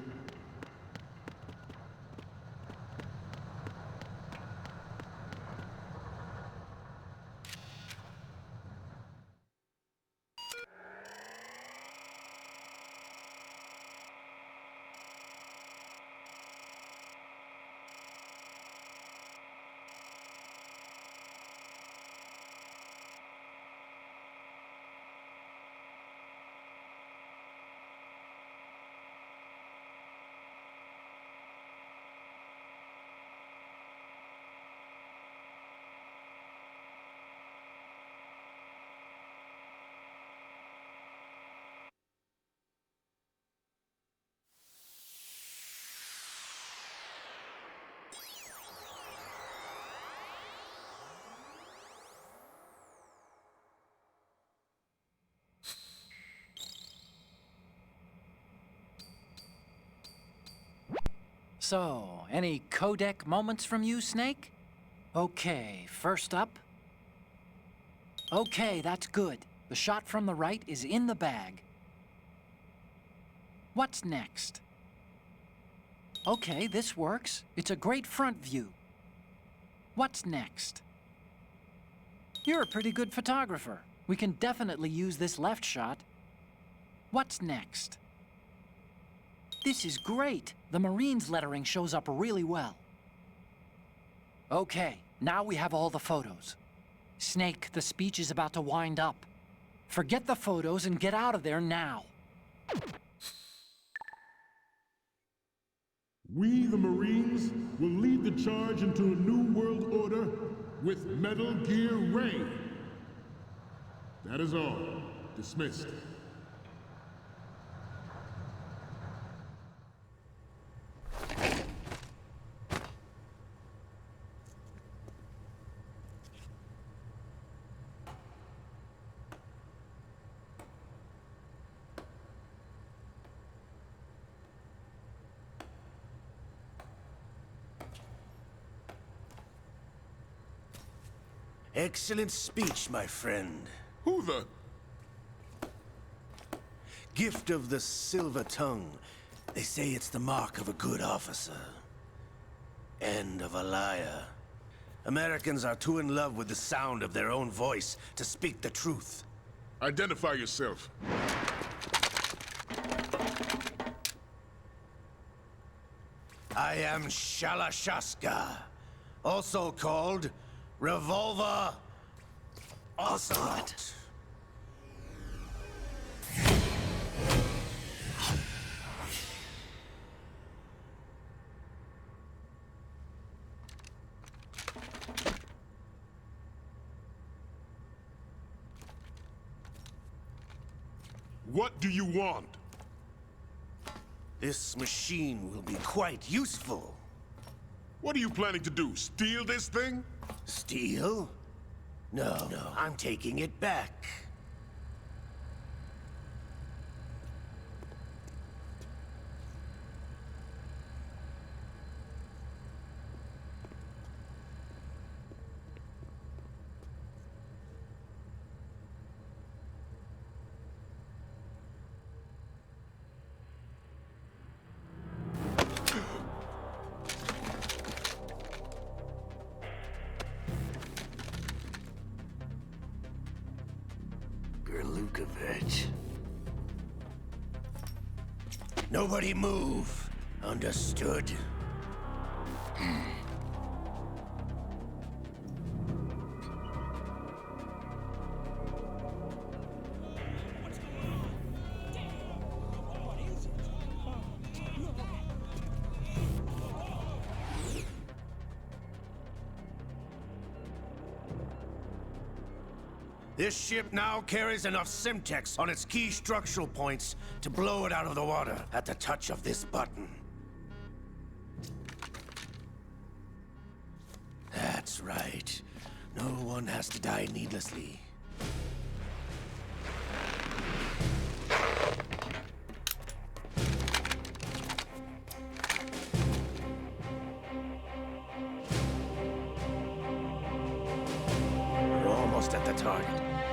So, any codec moments from you, Snake? Okay, first up. Okay, that's good. The shot from the right is in the bag. What's next? Okay, this works. It's a great front view. What's next? You're a pretty good photographer. We can definitely use this left shot. What's next? This is great. The Marines lettering shows up really well. Okay, now we have all the photos. Snake, the speech is about to wind up. Forget the photos and get out of there now. We, the Marines, will lead the charge into a new world order with Metal Gear Ray. That is all. Dismissed. Excellent speech, my friend. Who the? Gift of the silver tongue. They say it's the mark of a good officer. And of a liar. Americans are too in love with the sound of their own voice to speak the truth. Identify yourself. I am Shalashaska, also called Revolver Ocelot. What do you want? This machine will be quite useful. What are you planning to do? Steal this thing? Steal? No, I'm taking it back. Nobody move. Understood? This ship now carries enough Simtex on its key structural points to blow it out of the water at the touch of this button. That's right. No one has to die needlessly.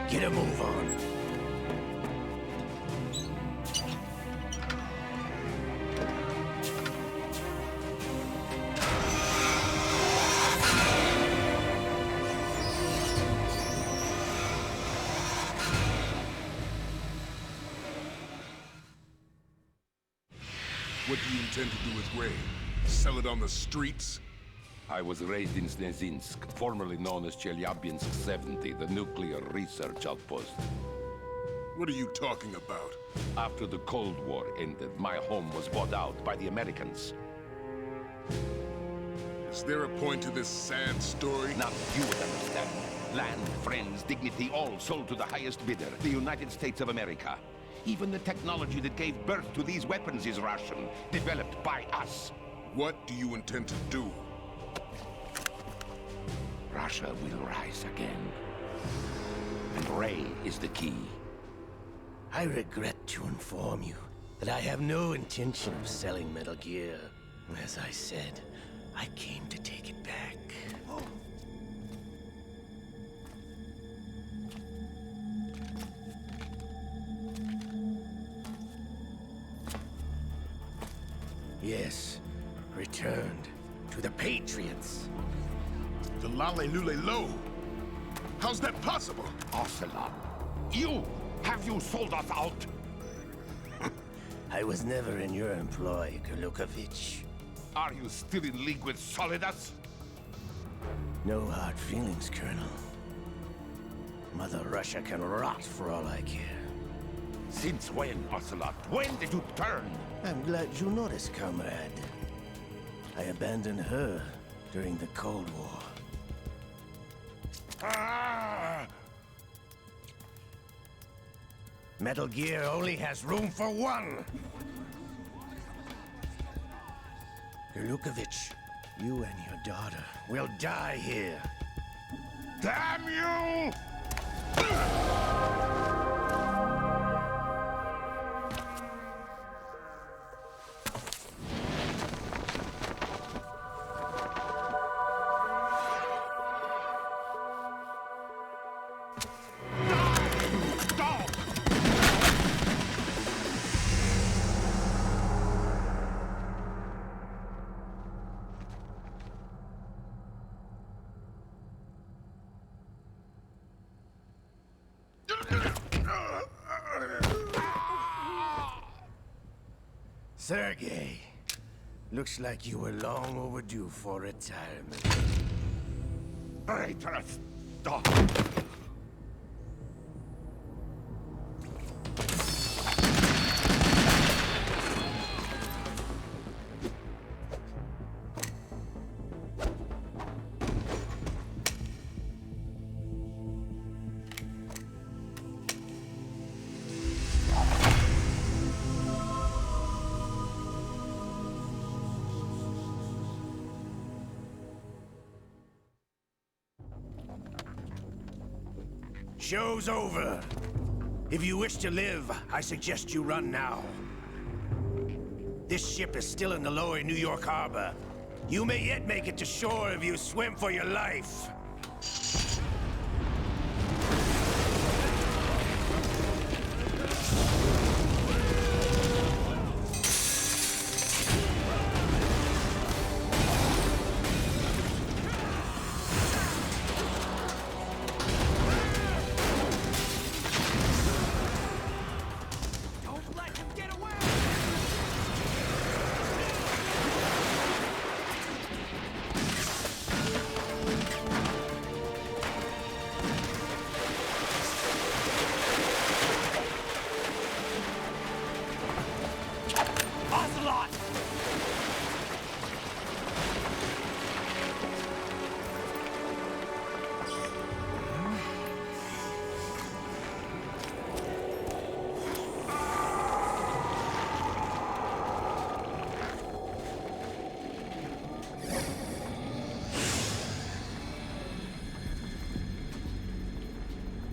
Get a move on. What do you intend to do with Ray? Sell it on the streets? I was raised in Snezinsk, formerly known as Chelyabinsk 70, the nuclear research outpost. What are you talking about? After the Cold War ended, my home was bought out by the Americans. Is there a point to this sad story? Now you would understand. Land, friends, dignity, all sold to the highest bidder, the United States of America. Even the technology that gave birth to these weapons is Russian, developed by us. What do you intend to do? Russia will rise again. And Ray is the key. I regret to inform you that I have no intention of selling Metal Gear. As I said, I came to take it back. Yes, returned to the Patriots. The Lale Lule Lo? How's that possible? Ocelot, have you sold us out? I was never in your employ, Gurlukovich. Are you still in league with Solidus? No hard feelings, Colonel. Mother Russia can rot for all I care. Since when, Ocelot? When did you turn? I'm glad you noticed, comrade. I abandoned her during the Cold War. Metal Gear only has room for one! Gurlukovich, you and your daughter will die here. Damn you! Sergei, looks like you were long overdue for retirement. Traitorous dog! Show's over. If you wish to live, I suggest you run now. This ship is still in the lower New York harbor. You may yet make it to shore if you swim for your life.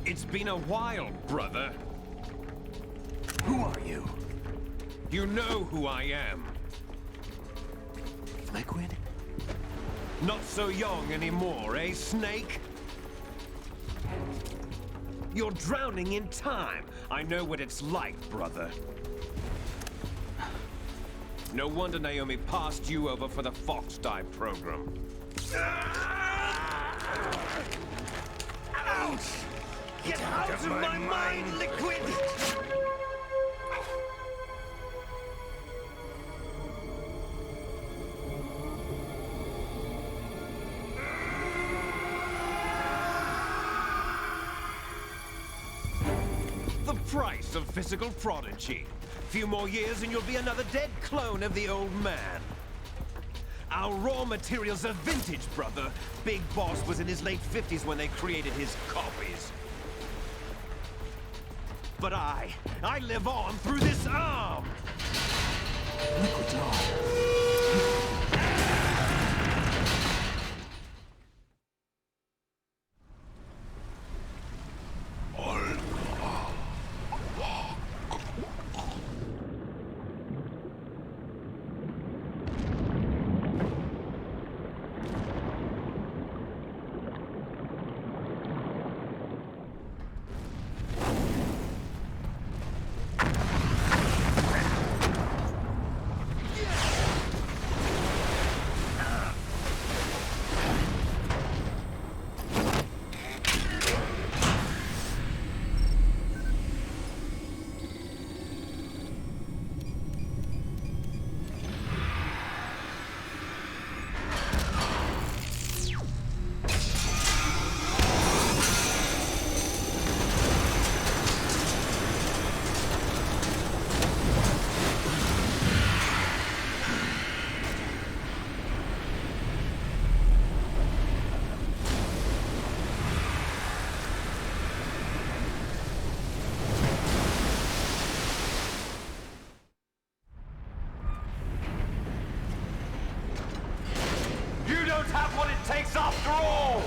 It's been a while, brother. Who are you? You know who I am. Liquid? Not so young anymore, eh, Snake? You're drowning in time. I know what it's like, brother. No wonder Naomi passed you over for the Fox Dive program. Ouch! Get out of my mind, Liquid! The price of physical prodigy. Few more years and you'll be another dead clone of the old man. Our raw materials are vintage, brother. Big Boss was in his late 50s when they created his copies. But I live on through this arm! Liquid's on. Have what it takes after all!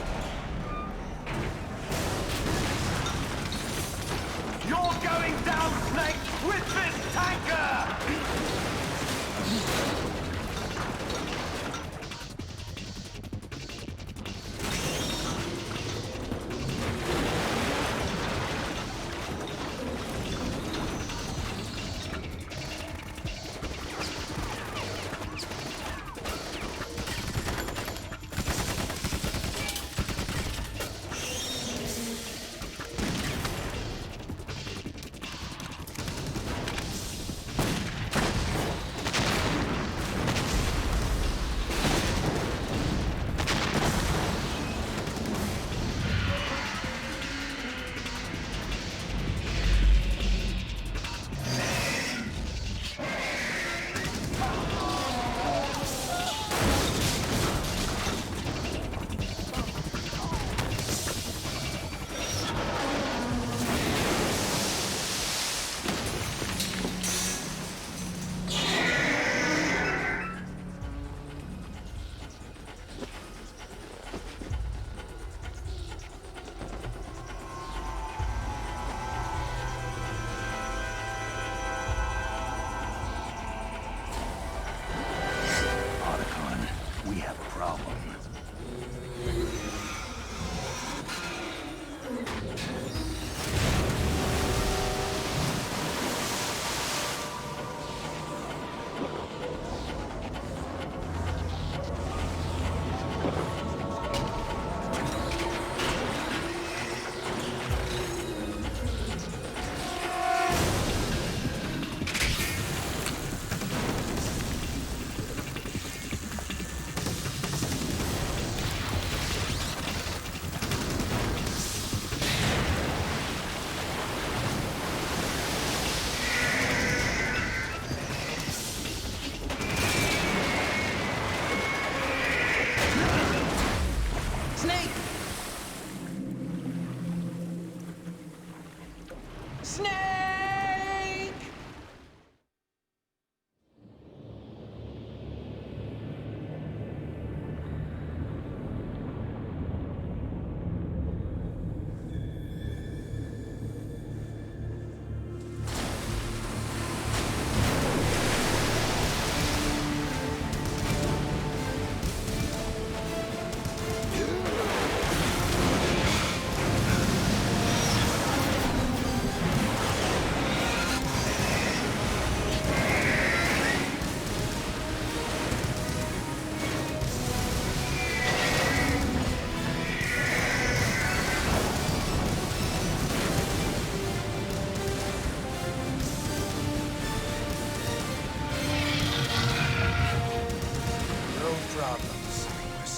You're going down, Snake, with this tanker!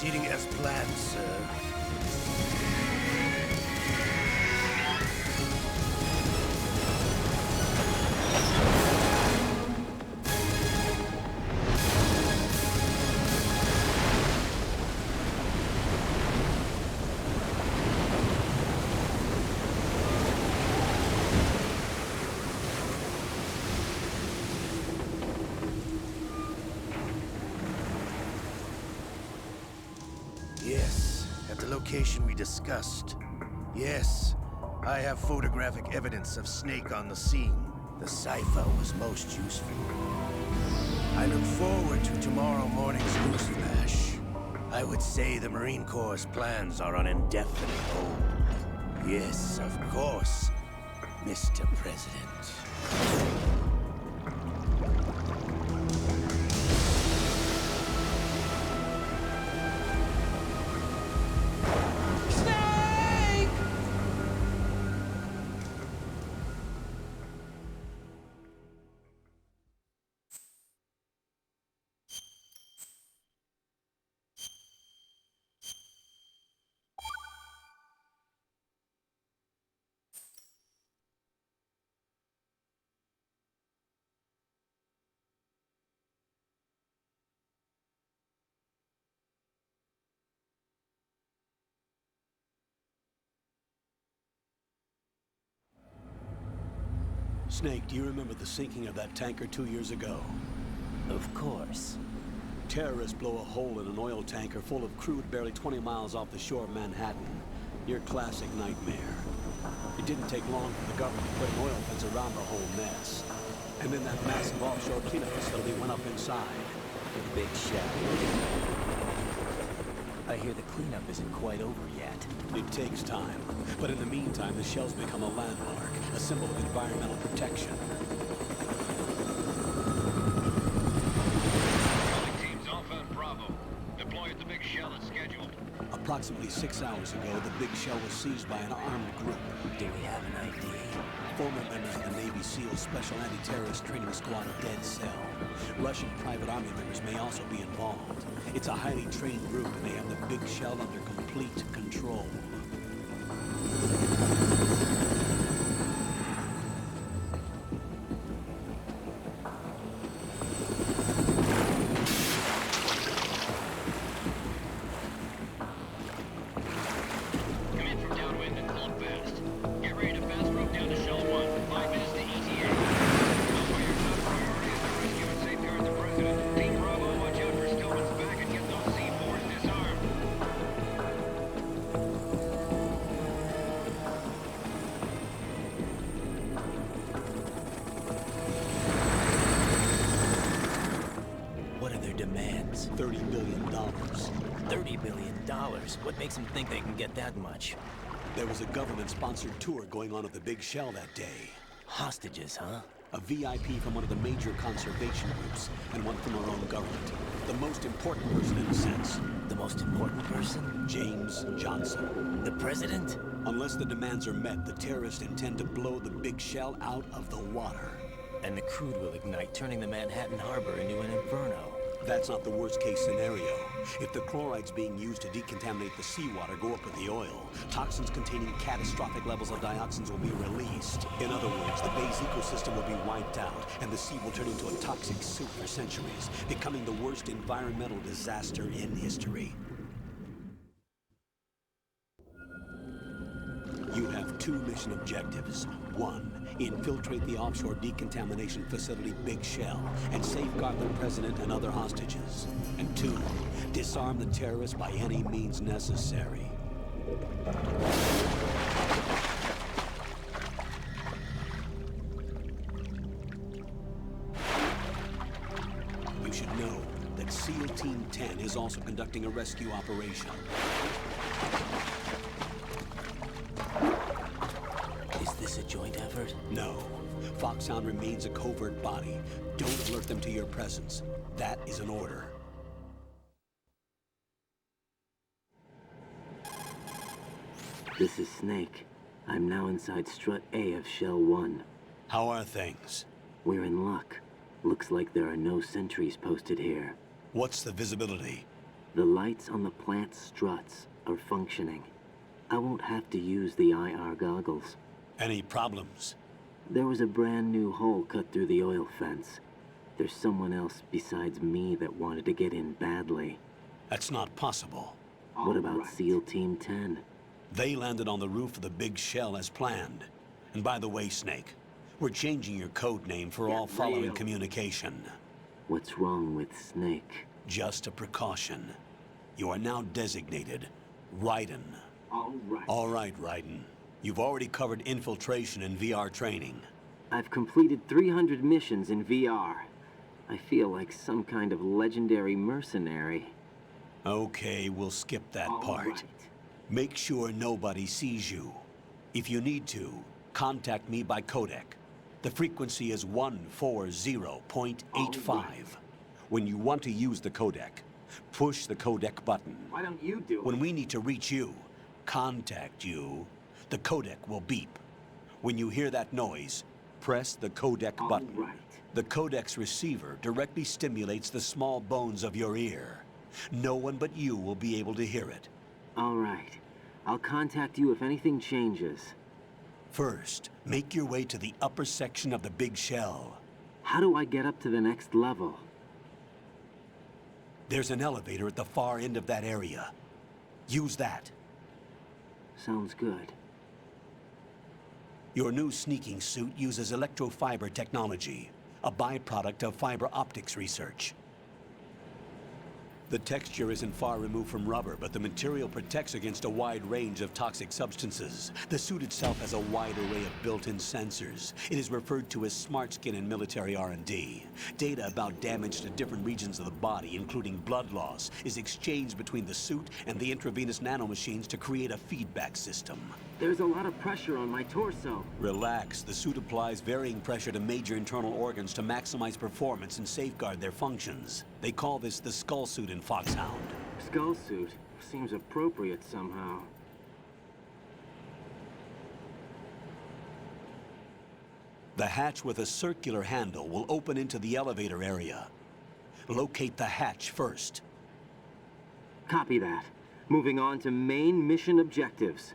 proceeding as planned, sir. Yes, at the location we discussed. Yes, I have photographic evidence of Snake on the scene. The cipher was most useful. I look forward to tomorrow morning's news flash. I would say the Marine Corps' plans are on indefinite hold. Yes, of course, Mr. President. Snake, do you remember the sinking of that tanker 2 years ago? Of course. Terrorists blow a hole in an oil tanker full of crude barely 20 miles off the shore of Manhattan. Your classic nightmare. It didn't take long for the government to put an oil fence around the whole mess. And then that massive offshore cleanup facility went up inside. The big shell. I hear the cleanup isn't quite over yet. It takes time. But in the meantime, the shell's become a landmark, a symbol of environmental protection. Teams Alpha and Bravo. Deploy at the big shell as scheduled. Approximately 6 hours ago, the big shell was seized by an armed group. Do we have an ID? Former members of the Navy SEALs Special Anti-Terrorist Training Squad Dead Cell. Russian private army members may also be involved. It's a highly trained group, and they have the big shell under complete control. Come in from downwind and hold fast. Get ready to fast rope down to Shell 1. 5 minutes to ETA. Know your top priority is to rescue and safeguard the President. Team Bravo, watch out for Stillman's back and get those C4s disarmed. What are their demands? $30 billion. $30 billion? What makes them think they can get that much? There was a government-sponsored tour going on at the big shell that day. Hostages, huh? A VIP from one of the major conservation groups, and one from our own government. The most important person in a sense. The most important person? James Johnson. The President? Unless the demands are met, the terrorists intend to blow the big shell out of the water. And the crude will ignite, turning the Manhattan Harbor into an inferno. That's not the worst-case scenario. If the chlorides being used to decontaminate the seawater go up with the oil, toxins containing catastrophic levels of dioxins will be released. In other words, the bay's ecosystem will be wiped out, and the sea will turn into a toxic soup for centuries, becoming the worst environmental disaster in history. You have 2 mission objectives. 1, infiltrate the offshore decontamination facility Big Shell and safeguard the President and other hostages. And 2, disarm the terrorists by any means necessary. You should know that SEAL Team 10 is also conducting a rescue operation. Is this a joint effort? No. Foxhound remains a covert body. Don't alert them to your presence. That is an order. This is Snake. I'm now inside Strut A of Shell 1. How are things? We're in luck. Looks like there are no sentries posted here. What's the visibility? The lights on the plant struts are functioning. I won't have to use the IR goggles. Any problems? There was a brand new hole cut through the oil fence. There's someone else besides me that wanted to get in badly. That's not possible. What about SEAL Team 10? They landed on the roof of the big shell as planned. And by the way, Snake, we're changing your code name for all following communication. What's wrong with Snake? Just a precaution. You are now designated Raiden. All right, Raiden. You've already covered infiltration and VR training. I've completed 300 missions in VR. I feel like some kind of legendary mercenary. Okay, we'll skip that part. Right. Make sure nobody sees you. If you need to, contact me by codec. The frequency is 140.85. When you want to use the codec, push the codec button. Why don't you do it? When we need to reach you, contact you, the codec will beep. When you hear that noise, press the codec button. Right. The codec's receiver directly stimulates the small bones of your ear. No one but you will be able to hear it. All right. I'll contact you if anything changes. First, make your way to the upper section of the big shell. How do I get up to the next level? There's an elevator at the far end of that area. Use that. Sounds good. Your new sneaking suit uses electrofiber technology, a byproduct of fiber optics research. The texture isn't far removed from rubber, but the material protects against a wide range of toxic substances. The suit itself has a wide array of built-in sensors. It is referred to as smart skin in military R&D. Data about damage to different regions of the body, including blood loss, is exchanged between the suit and the intravenous nanomachines to create a feedback system. There's a lot of pressure on my torso. Relax. The suit applies varying pressure to major internal organs to maximize performance and safeguard their functions. They call this the skull suit in Foxhound. Skull suit seems appropriate somehow. The hatch with a circular handle will open into the elevator area. Locate the hatch first. Copy that. Moving on to main mission objectives.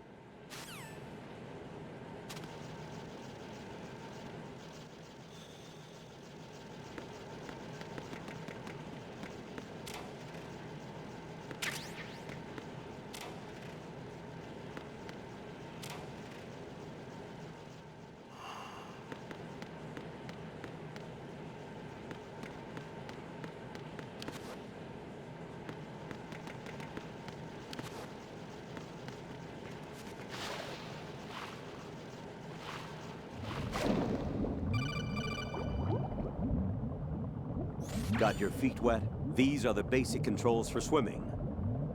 Got your feet wet? These are the basic controls for swimming.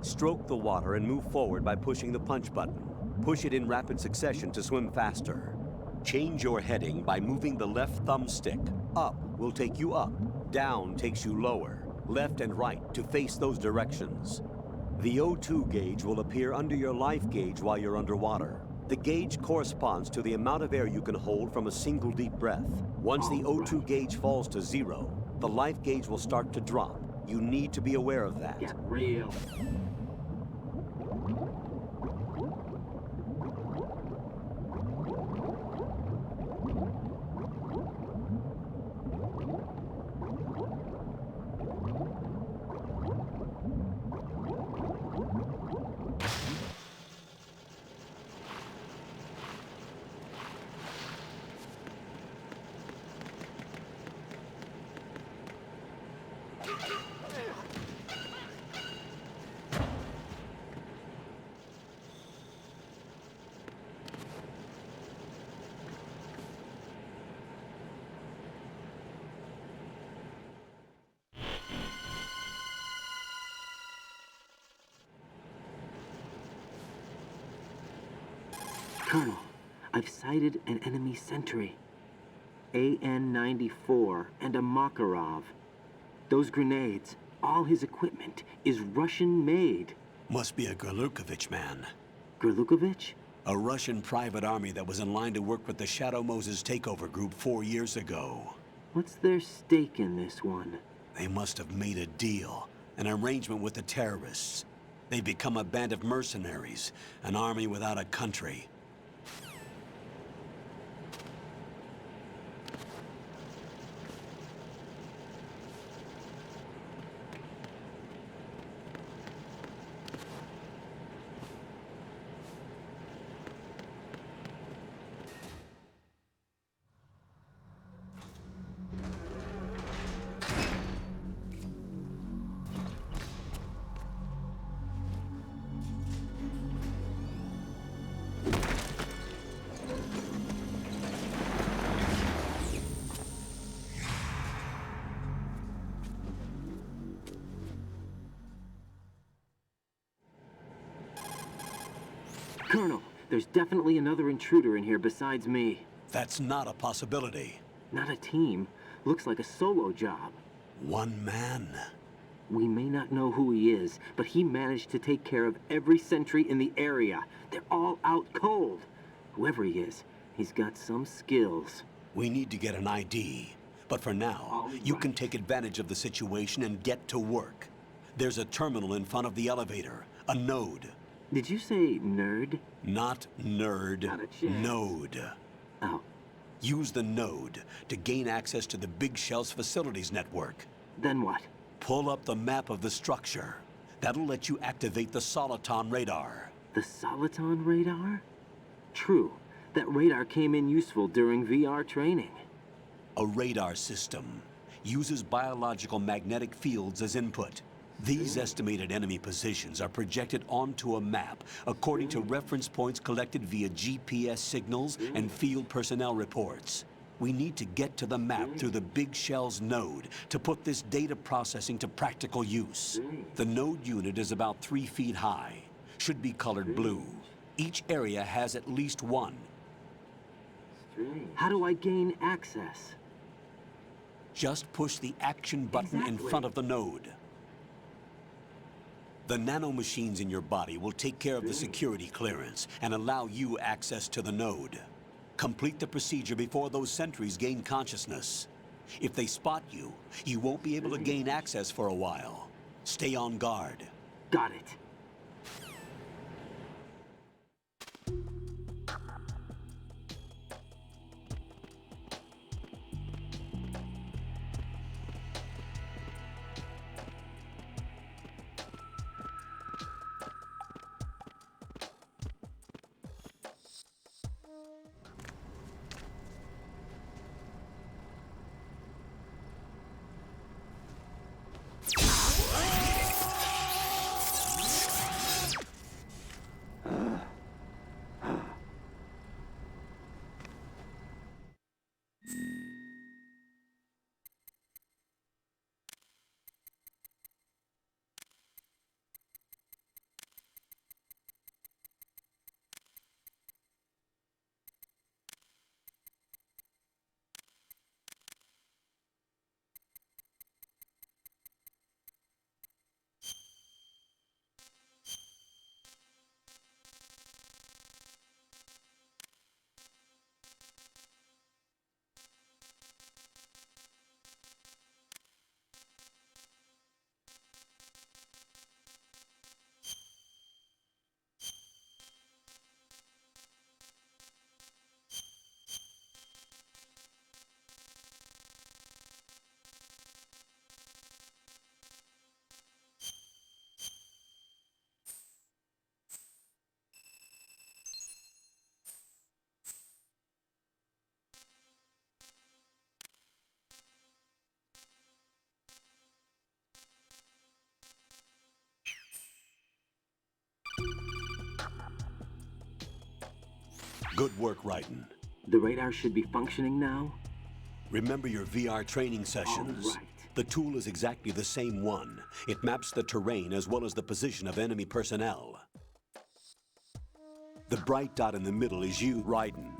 Stroke the water and move forward by pushing the punch button. Push it in rapid succession to swim faster. Change your heading by moving the left thumbstick. Up will take you up, down takes you lower, left and right to face those directions. The O2 gauge will appear under your life gauge while you're underwater. The gauge corresponds to the amount of air you can hold from a single deep breath. Once the O2 gauge falls to 0, the life gauge will start to drop. You need to be aware of that. Get real. Colonel, I've sighted an enemy sentry. AN-94 and a Makarov. Those grenades, all his equipment, is Russian-made. Must be a Gerlukovich man. Gerlukovich? A Russian private army that was in line to work with the Shadow Moses takeover group 4 years ago. What's their stake in this one? They must have made a deal, An arrangement with the terrorists. They've become a band of mercenaries, an army without a country. Colonel, there's definitely another intruder in here besides me. That's not a possibility. Not a team. Looks like a solo job. One man. We may not know who he is, but he managed to take care of every sentry in the area. They're all out cold. Whoever he is, he's got some skills. We need to get an ID. But for now, you can take advantage of the situation and get to work. There's a terminal in front of the elevator. A node. Did you say nerd? Not nerd. Not a chance. Node. Oh. Use the node to gain access to the Big Shell's facilities network. Then what? Pull up the map of the structure. That'll let you activate the Soliton radar. The Soliton radar? True. That radar came in useful during VR training. A radar system uses biological magnetic fields as input. These estimated enemy positions are projected onto a map according to reference points collected via GPS signals and field personnel reports. We need to get to the map through the Big Shell's node to put this data processing to practical use. The node unit is about 3 feet high, should be colored blue. Each area has at least one. How do I gain access? Just push the action button in front of the node. The nanomachines in your body will take care of the security clearance and allow you access to the node. Complete the procedure before those sentries gain consciousness. If they spot you, you won't be able to gain access for a while. Stay on guard. Got it. Good work, Raiden. The radar should be functioning now? Remember your VR training sessions. All right. The tool is exactly the same one. It maps the terrain as well as the position of enemy personnel. The bright dot in the middle is you, Raiden.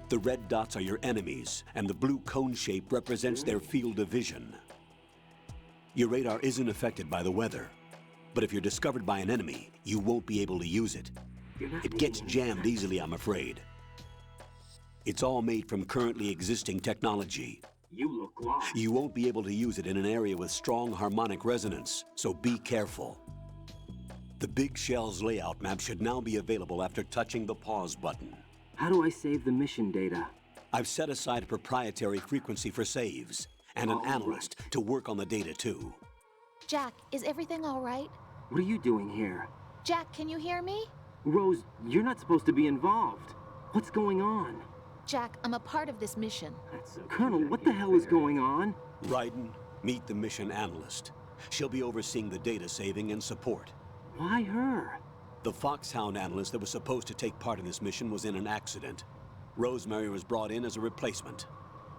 The red dots are your enemies, and the blue cone shape represents their field of vision. Your radar isn't affected by the weather, but if you're discovered by an enemy, you won't be able to use it. It gets jammed easily, I'm afraid. It's all made from currently existing technology. You look lost. You won't be able to use it in an area with strong harmonic resonance, so be careful. The Big Shell's layout map should now be available after touching the pause button. How do I save the mission data? I've set aside a proprietary frequency for saves, and an analyst to work on the data too. Jack, is everything all right? What are you doing here? Jack, can you hear me? Rose, you're not supposed to be involved. What's going on? Jack, I'm a part of this mission. Colonel, what the hell is going on? Raiden, meet the mission analyst. She'll be overseeing the data saving and support. Why her? The Foxhound analyst that was supposed to take part in this mission was in an accident. Rosemary was brought in as a replacement.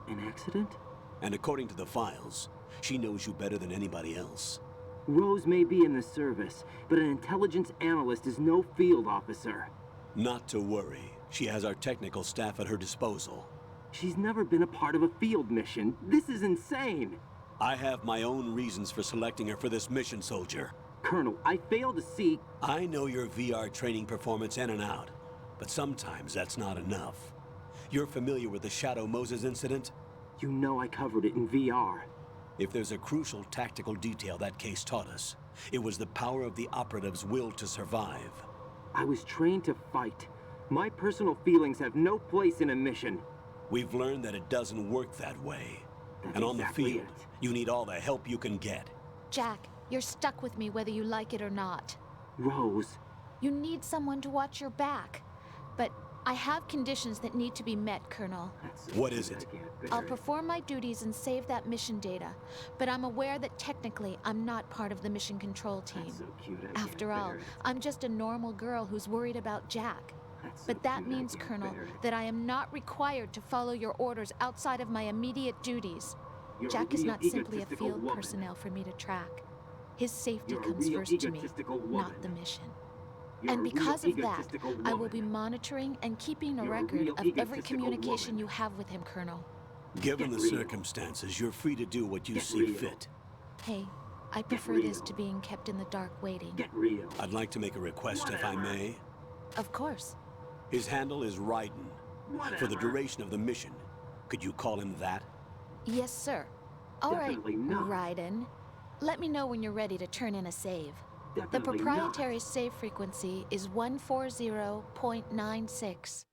An accident? And according to the files, she knows you better than anybody else. Rose may be in the service, but an intelligence analyst is no field officer. Not to worry. She has our technical staff at her disposal. She's never been a part of a field mission. This is insane. I have my own reasons for selecting her for this mission, soldier. Colonel, I fail to see... I know your VR training performance in and out, but sometimes that's not enough. You're familiar with the Shadow Moses incident? You know I covered it in VR. If there's a crucial tactical detail that case taught us, it was the power of the operative's will to survive. I was trained to fight. My personal feelings have no place in a mission. We've learned that it doesn't work that way. That's and on exactly the field, it. you need all the help you can get. Jack, you're stuck with me whether you like it or not. Rose. You need someone to watch your back. But I have conditions that need to be met, Colonel. What is it? I'll perform my duties and save that mission data, but I'm aware that technically I'm not part of the mission control team. After all, I'm just a normal girl who's worried about Jack. But that means, Colonel, that I am not required to follow your orders outside of my immediate duties. Jack is not simply a field personnel for me to track. His safety comes first to me, not the mission. And because of that, I will be monitoring and keeping a record of every communication you have with him, Colonel. Given the circumstances, you're free to do what you see fit. Hey, I prefer this to being kept in the dark waiting. I'd like to make a request, if I may. Of course. His handle is Raiden. For the duration of the mission, could you call him that? Yes, sir. All right, Raiden. Let me know when you're ready to turn in a save. The proprietary save frequency is 140.96.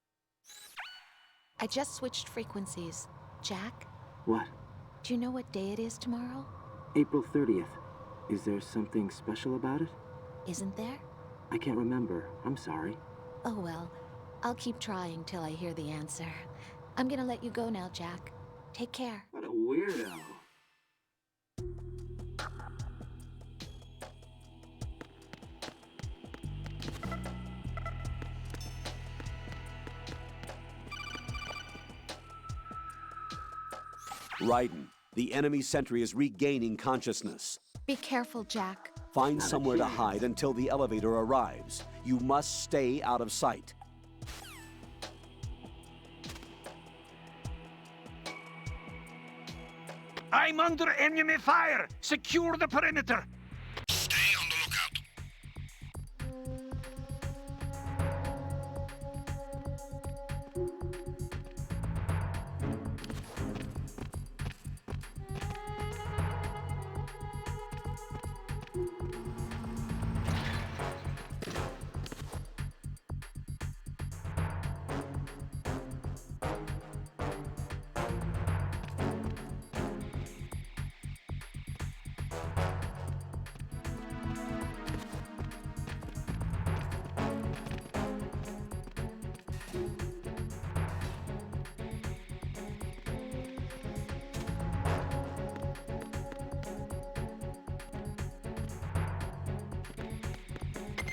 I just switched frequencies. Jack? What? Do you know what day it is tomorrow? April 30th. Is there something special about it? Isn't there? I can't remember. I'm sorry. Oh well. I'll keep trying till I hear the answer. I'm gonna let you go now, Jack. Take care. What a weirdo. Raiden, the enemy sentry is regaining consciousness. Be careful, Jack. Find somewhere to hide until the elevator arrives. You must stay out of sight. I'm under enemy fire! Secure the perimeter! Stay on the lookout.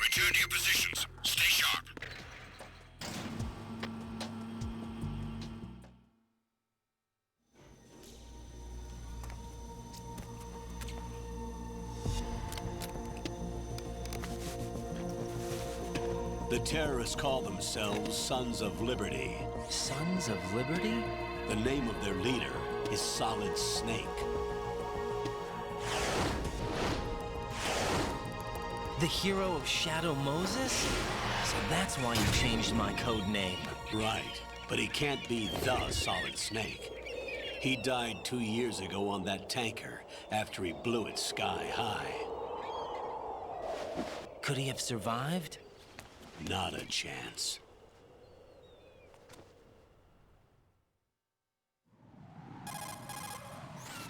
Return to your positions. Stay sharp. The terrorists call themselves Sons of Liberty. Sons of Liberty? The name of their leader is Solid Snake. The hero of Shadow Moses? So that's why you changed my code name. Right, but he can't be the Solid Snake. He died 2 years ago on that tanker after he blew it sky high. Could he have survived? Not a chance.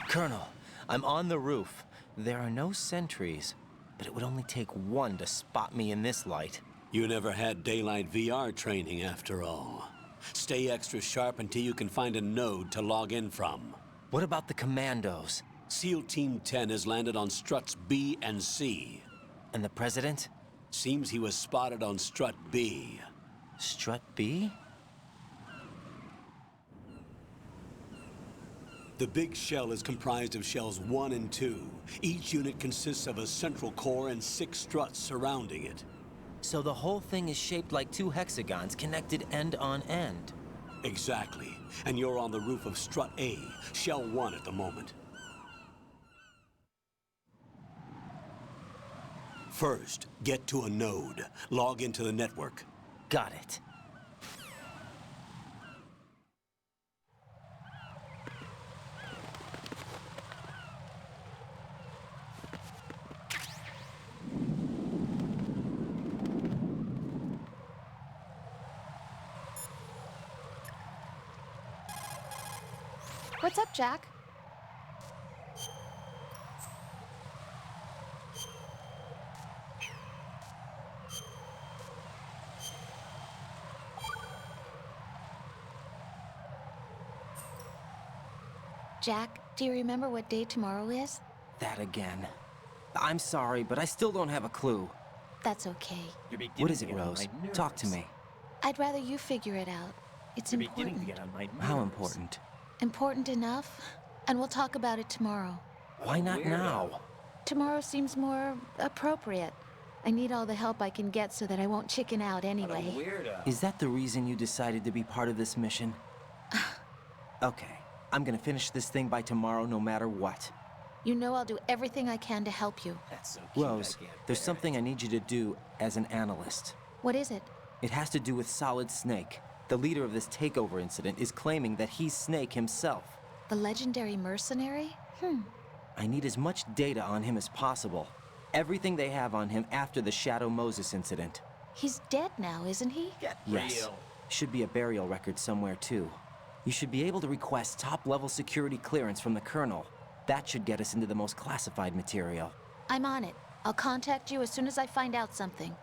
Colonel, I'm on the roof. There are no sentries, but it would only take one to spot me in this light. You never had daylight VR training after all. Stay extra sharp until you can find a node to log in from. What about the commandos? SEAL Team 10 has landed on struts B and C. And the President? Seems he was spotted on strut B. Strut B? The big shell is comprised of shells 1 and 2. Each unit consists of a central core and 6 struts surrounding it. So the whole thing is shaped like 2 hexagons connected end on end. Exactly. And you're on the roof of strut A, shell 1 at the moment. First, get to a node. Log into the network. Got it. What's up, Jack? Jack, do you remember what day tomorrow is? That again. I'm sorry, but I still don't have a clue. That's okay. What is it, Rose? Talk to me. I'd rather you figure it out. It's important. How important? Important enough. And we'll talk about it tomorrow. Why not now? Tomorrow seems more appropriate. I need all the help I can get so that I won't chicken out anyway. Is that the reason you decided to be part of this mission? Okay, I'm gonna finish this thing by tomorrow no matter what. You know I'll do everything I can to help you. That's so cute. Rose, there's something I need you to do as an analyst. What is it? It has to do with Solid Snake. The leader of this takeover incident is claiming that he's Snake himself. The legendary mercenary? I need as much data on him as possible. Everything they have on him after the Shadow Moses incident. He's dead now, isn't he? Yes. Should be a burial record somewhere, too. You should be able to request top-level security clearance from the Colonel. That should get us into the most classified material. I'm on it. I'll contact you as soon as I find out something.